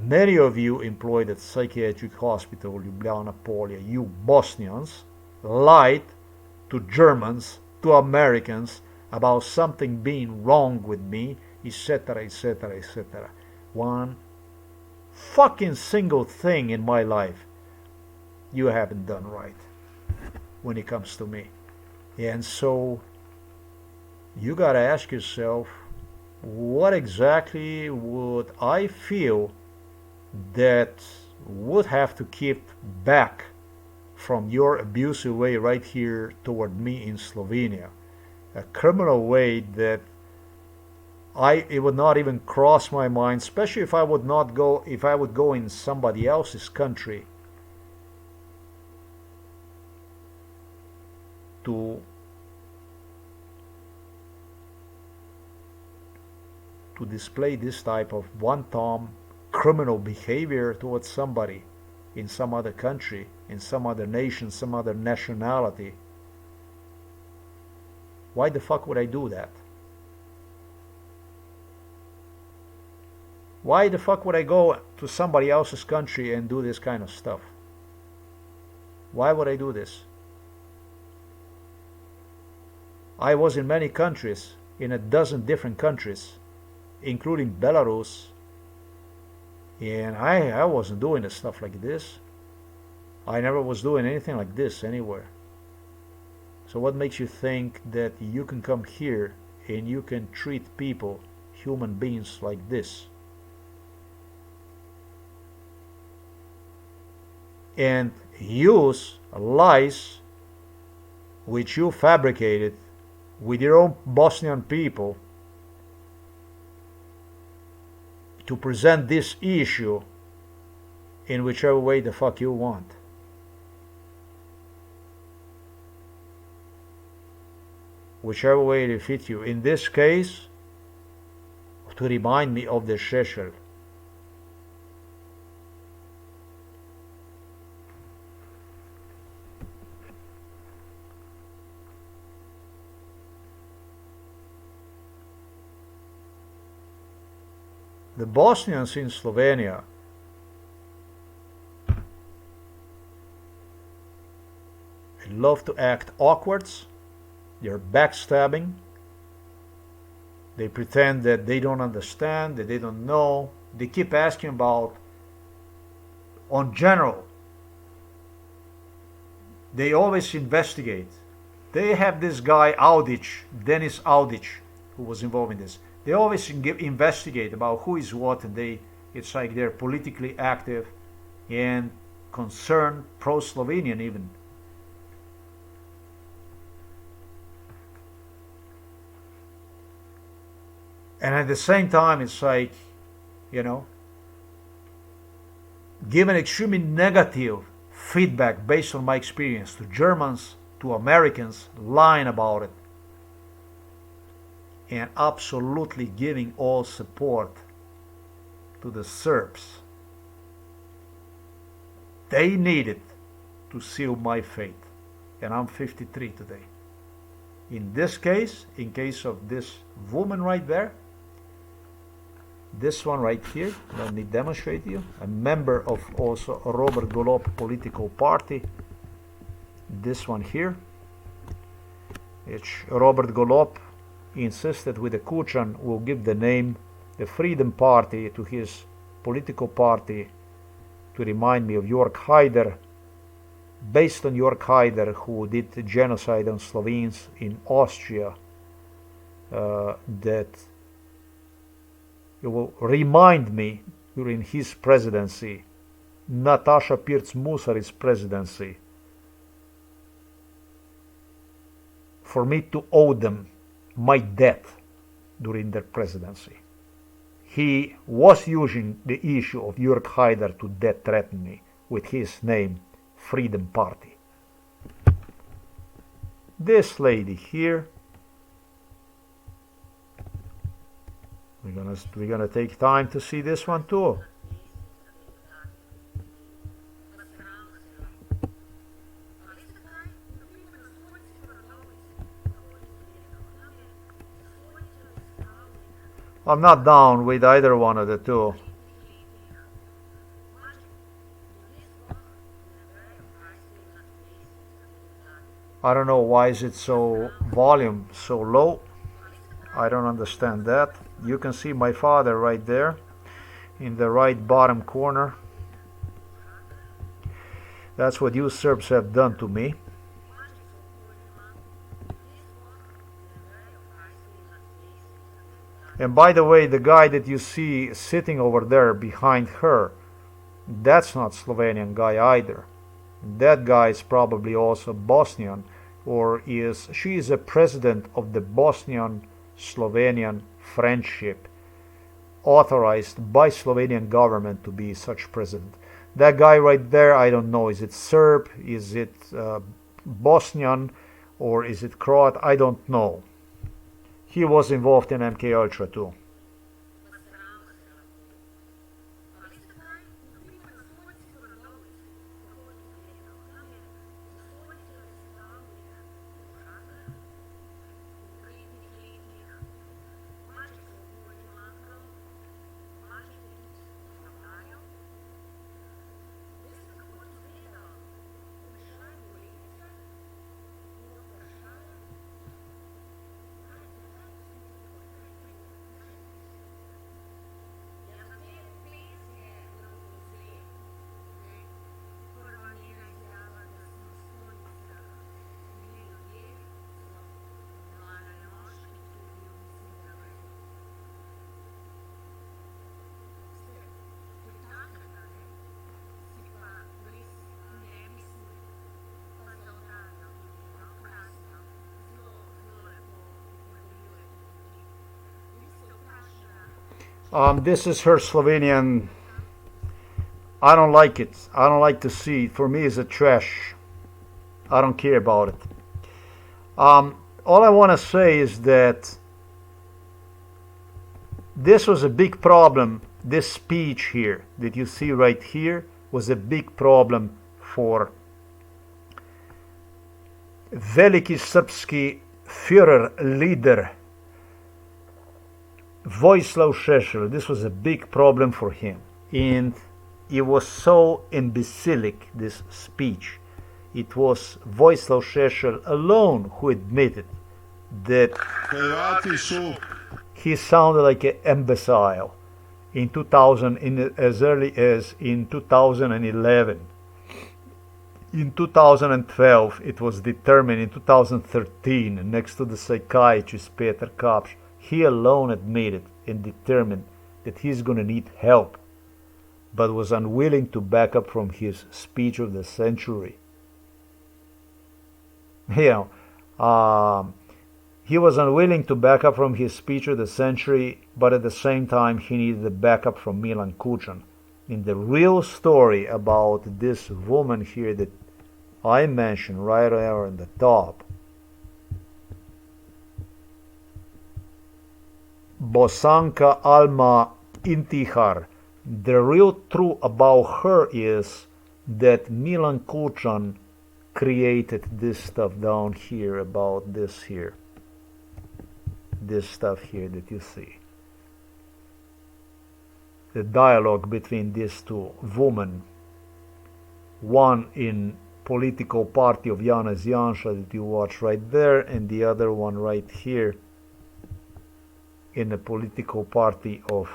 Many of you employed at psychiatric hospital Ljubljana Polje, you Bosnians, lied to Germans, to Americans about something being wrong with me, etc., etc., etc. One fucking single thing in my life you haven't done right when it comes to me. And so you gotta ask yourself, what exactly would I feel that would have to keep back from your abusive way right here toward me in Slovenia? A criminal way that it would not even cross my mind, especially if I would go in somebody else's country to display this type of wanton criminal behavior towards somebody in some other country, in some other nation, some other nationality. Why the fuck would I do that? Why the fuck would I go to somebody else's country and do this kind of stuff? Why would I do this? I was in many countries, in a dozen different countries, including Belarus, and I wasn't doing stuff like this. I never was doing anything like this anywhere. So what makes you think that you can come here and you can treat people, human beings, like this? And use lies which you fabricated with your own Bosnian people to present this issue in whichever way the fuck you want. Whichever way it fits you. In this case, to remind me of the Šešelj. The Bosnians in Slovenia love to act awkward. They're backstabbing. They pretend that they don't understand, that they don't know. They keep asking about, on general. They always investigate. They have this guy Audic, Denis Audic, who was involved in this. They always investigate about who is what, and it's like they're politically active and concerned, pro-Slovenian even. And at the same time, it's like, giving extremely negative feedback based on my experience to Germans, to Americans, lying about it, and absolutely giving all support to the Serbs. They needed to seal my fate, and I'm 53 today. In this case, in case of this woman right there, this one right here, let me demonstrate you, a member of also Robert Golob political party. This one here, it's Robert Golob insisted with the Kuchan will give the name, the Freedom Party, to his political party to remind me of Jörg Haider, based on Jörg Haider, who did the genocide on Slovenes in Austria, that it will remind me during his presidency, Nataša Pirc-Musari's presidency, for me to owe them my debt during their presidency. He was using the issue of Jörg Haider to death threaten me with his name, Freedom Party. This lady here, we're gonna take time to see this one too. I'm not down with either one of the two. I don't know why is it so volume so low. I don't understand that. You can see my father right there in the right bottom corner. That's what you Serbs have done to me. And by the way, the guy that you see sitting over there behind her, that's not Slovenian guy either. That guy is probably also Bosnian, or she is a president of the Bosnian Slovenian friendship, authorized by Slovenian government to be such president. That guy right there, I don't know, is it Serb, is it Bosnian, or is it Croat? I don't know. He was involved in MK Ultra too. This is her Slovenian. I don't like it. I don't like to see it. For me, it's a trash. I don't care about it. All I want to say is that this was a big problem. This speech here that you see right here was a big problem for veliki srpski Führer leader Vojislav Šešelj. This was a big problem for him, and it was so imbecilic, this speech. It was Vojislav Šešelj alone who admitted that he sounded like an imbecile in 2000, as early as in 2011. In 2012, it was determined. In 2013, next to the psychiatrist Peter Kapsch, he alone admitted and determined that he's going to need help, but was unwilling to back up from his speech of the century. You know, he was unwilling to back up from his speech of the century, but at the same time he needed the backup from Milan Kučan. In the real story about this woman here that I mentioned right there on the top, Bosanka Alma Intihar, the real truth about her is that Milan Kučan created this stuff down here, about this here, this stuff here that you see. The dialogue between these two women, one in political party of Janez Janša that you watch right there, and the other one right here in the political party of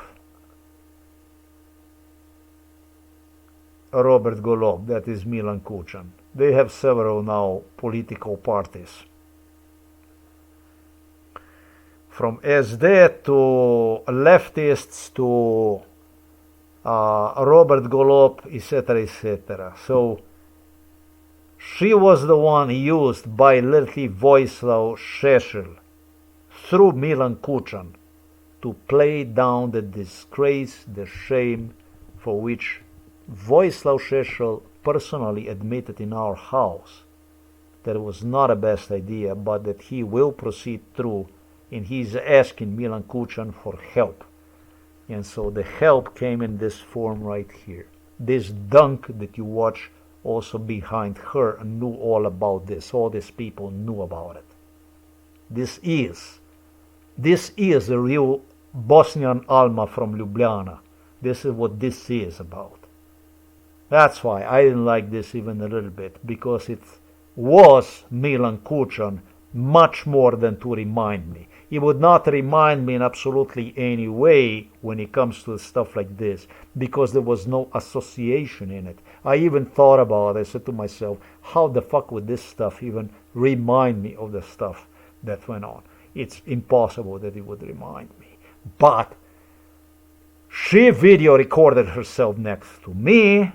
Robert Golob, that is Milan Kučan. They have several now political parties. From SD to leftists to Robert Golob, etc., etc. So she was the one used by little Vojislav Šešelj through Milan Kučan to play down the disgrace, the shame for which Vojislav Šešelj personally admitted in our house that it was not a best idea, but that he will proceed through, and he's asking Milan Kučan for help. And so the help came in this form right here. This dunk that you watch also behind her knew all about this. All these people knew about it. This is the real Bosnian Alma from Ljubljana. This is what this is about. That's why I didn't like this even a little bit, because it was Milan Kučan much more than to remind me. It would not remind me in absolutely any way when it comes to stuff like this, because there was no association in it. I even thought about it. I said to myself, how the fuck would this stuff even remind me of the stuff that went on? It's impossible that it would remind me. But she video recorded herself next to me,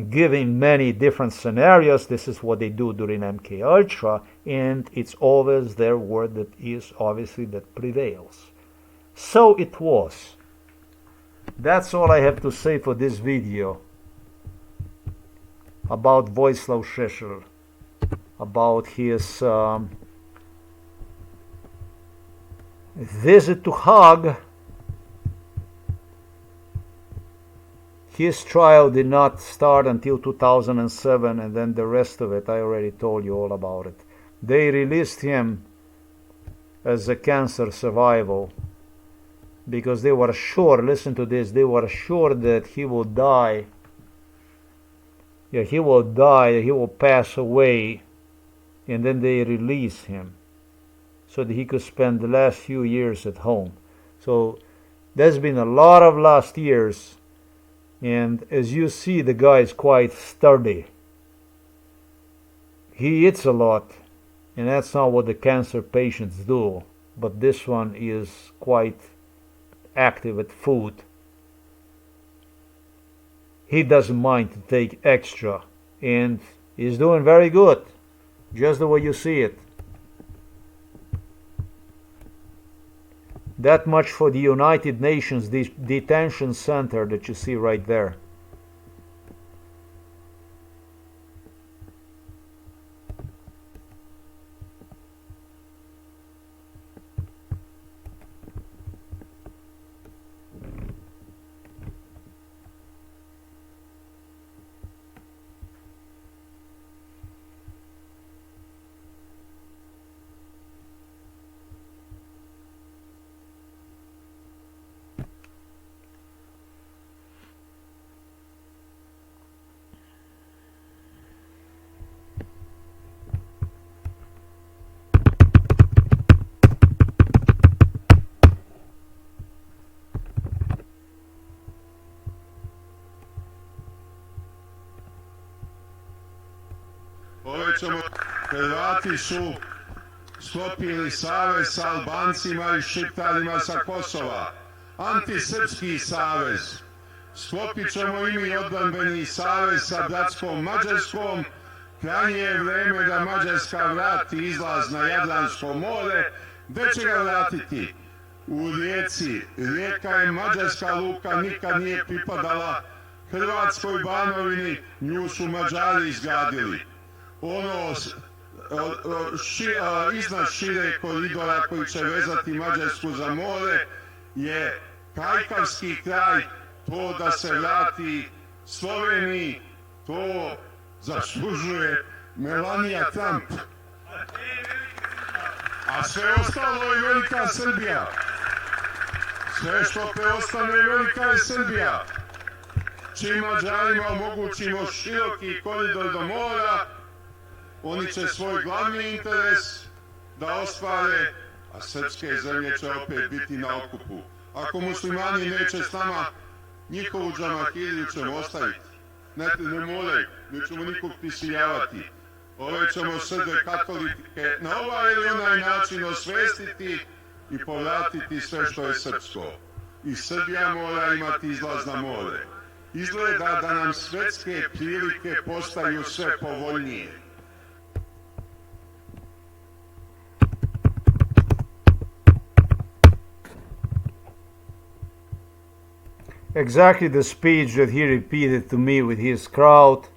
giving many different scenarios. This is what they do during MK Ultra, and it's always their word that is obviously that prevails. So it was. That's all I have to say for this video about Vojislav Šešelj, about his visit to Hague. His trial did not start until 2007, and then the rest of it, I already told you all about it. They released him as a cancer survival because they were sure, listen to this, they were sure that he will die. Yeah, he will die, he will pass away, and then they release him so that he could spend the last few years at home. So there's been a lot of last years. And as you see, the guy is quite sturdy. He eats a lot, and that's not what the cancer patients do. But this one is quite active at food. He doesn't mind to take extra, and he's doing very good, just the way you see it. That much for the United Nations detention center that you see right there. Hrvati su sklopili savez sa Albancima i Šiptarima sa Kosova, antisrpski savez. Sklopit ćemo i mi odbrambeni savez sa bratskom Mađarskom. Krajnje je vreme da Mađarska vrati izlaz na Jadransko more. Gde će ga vratiti? U Rijeci. Rijeka je mađarska luka, nikad nije pripadala Hrvatskoj Banovini, nju su Mađari izgradili. Ono iznad šire koridora koji će vezati Mađarsku za more je Kajkavski kraj, to da se vrati Sloveniji, to zaslužuje Melanija Trump. A sve ostalo je velika Srbija. Sve što preostane velika je Srbija. Čim Mađarima omogućimo široki koridor do mora, oni će svoj glavni interes da ostvare, a srpske zemlje će opet biti na okupu. Ako muslimani neće s nama, njihovu džamahiriju ćemo ostaviti. Ne moraju, nećemo nikog prisiljavati. Ove ćemo Srbe katolike na ovaj ili onaj način osvestiti i povratiti sve što je srpsko. I Srbija mora imati izlaz na more. Izgleda da nam svetske prilike postaju sve povoljnije. Exactly the speech that he repeated to me with his crowd.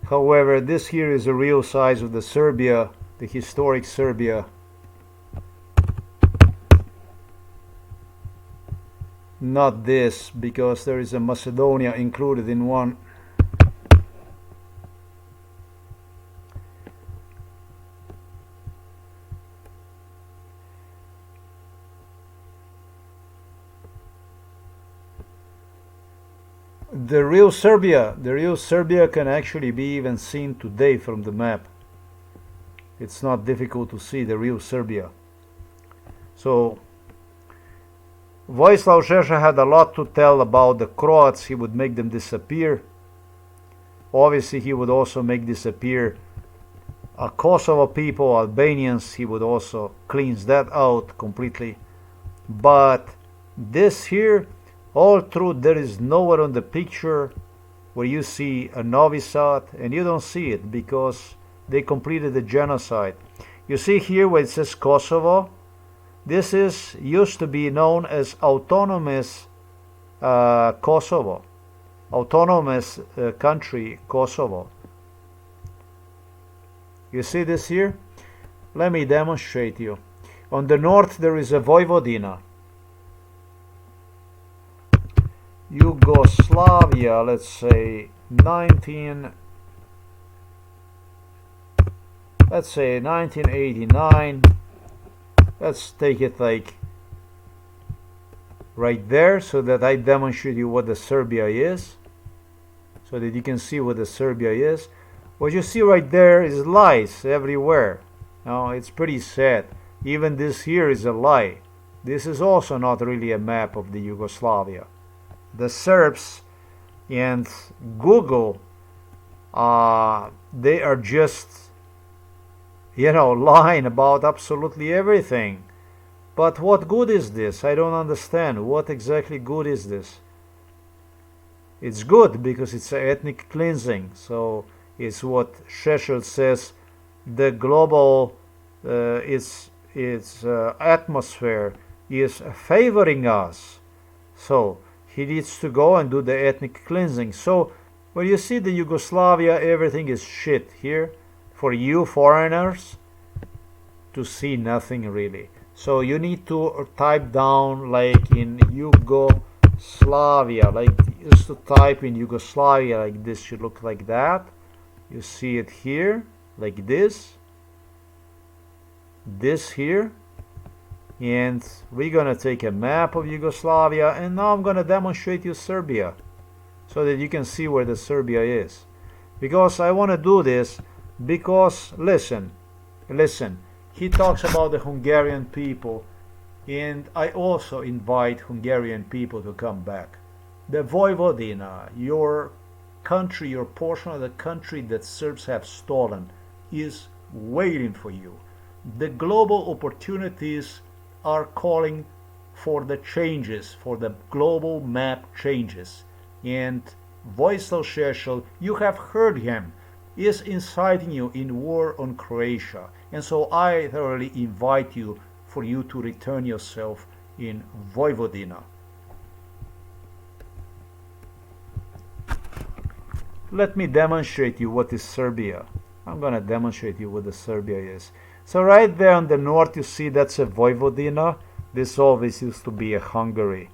However, this here is a real size of the Serbia, the historic Serbia. Not this, because there is a Macedonia included in one. The real Serbia can actually be even seen today from the map. It's not difficult to see the real Serbia. So Vojislav Šešelj had a lot to tell about the Croats. He would make them disappear. Obviously, he would also make disappear Kosovo people, Albanians. He would also cleanse that out completely. But This here, all through, there is nowhere on the picture where you see a Novi Sad, and you don't see it because they completed the genocide. You see here where it says Kosovo. This is used to be known as autonomous Kosovo, autonomous country Kosovo. You see this here? Let me demonstrate you. On the north there is a Vojvodina. Yugoslavia, let's say 1989. Let's take it like right there so that I demonstrate you what the Serbia is, so that you can see what the Serbia is. What you see right there is lies everywhere. Now it's pretty sad. Even this here is a lie. This is also not really a map of the Yugoslavia. The Serbs and Google, they are just, lying about absolutely everything. But what good is this? I don't understand. What exactly good is this? It's good because it's an ethnic cleansing. So it's what Šešelj says, the global its atmosphere is favoring us. So he needs to go and do the ethnic cleansing. So when you see the Yugoslavia, everything is shit here for you foreigners to see nothing really. So you need to type down like in Yugoslavia, like used to type in Yugoslavia like this, should look like that. You see it here like this here, and we're gonna take a map of Yugoslavia, and now I'm gonna demonstrate you Serbia so that you can see where the Serbia is. Because I want to do this because listen, he talks about the Hungarian people, and I also invite Hungarian people to come back. The Vojvodina, your country, your portion of the country that Serbs have stolen, is waiting for you. The global opportunities are calling for the changes, for the global map changes. And Vojislav Šešelj, you have heard him, is inciting you in war on Croatia. And so I thoroughly invite you for you to return yourself in Vojvodina. Let me demonstrate you what is Serbia. I'm going to demonstrate you what the Serbia is. So right there on the north you see that's a Vojvodina. This always used to be a Hungary.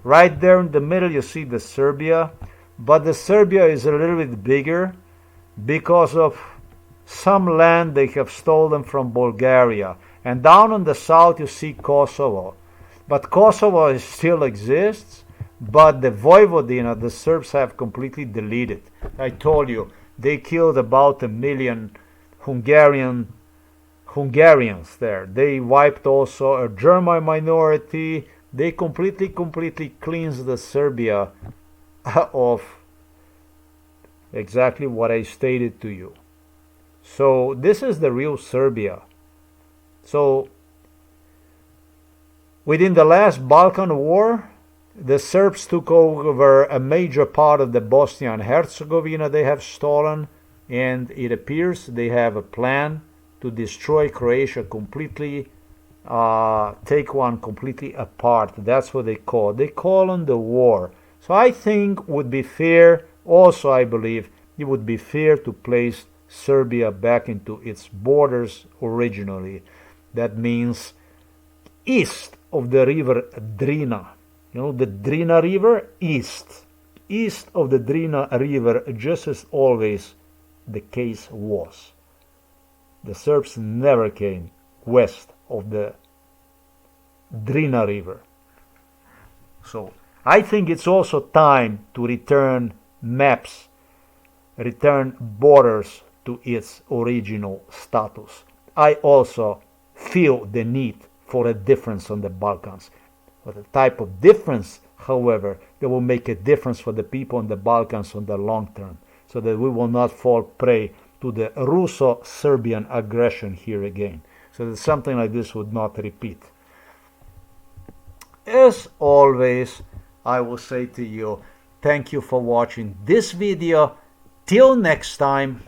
Right there in the middle you see the Serbia, but the Serbia is a little bit bigger because of some land they have stolen from Bulgaria. And down on the south you see Kosovo. But Kosovo still exists, but the Vojvodina the Serbs have completely deleted. I told you, they killed about 1 million Hungarians there. They wiped also a German minority. They completely cleansed the Serbia of exactly what I stated to you. So this is the real Serbia. So within the last Balkan War, the Serbs took over a major part of the Bosnia and Herzegovina they have stolen, and it appears they have a plan to destroy Croatia completely, take one completely apart. That's what they call. They call on the war. So I think would be fair, also I believe it would be fair to place Serbia back into its borders originally. That means east of the river Drina. You know, the Drina River, east of the Drina River, just as always the case was. The Serbs never came west of the Drina River. So I think it's also time to return maps, return borders to its original status. I also feel the need for a difference on the Balkans. But the type of difference, however, that will make a difference for the people in the Balkans on the long term, so that we will not fall prey to the Russo-Serbian aggression here again, so that something like this would not repeat. as always, I will say to you, thank you for watching this video. Till next time.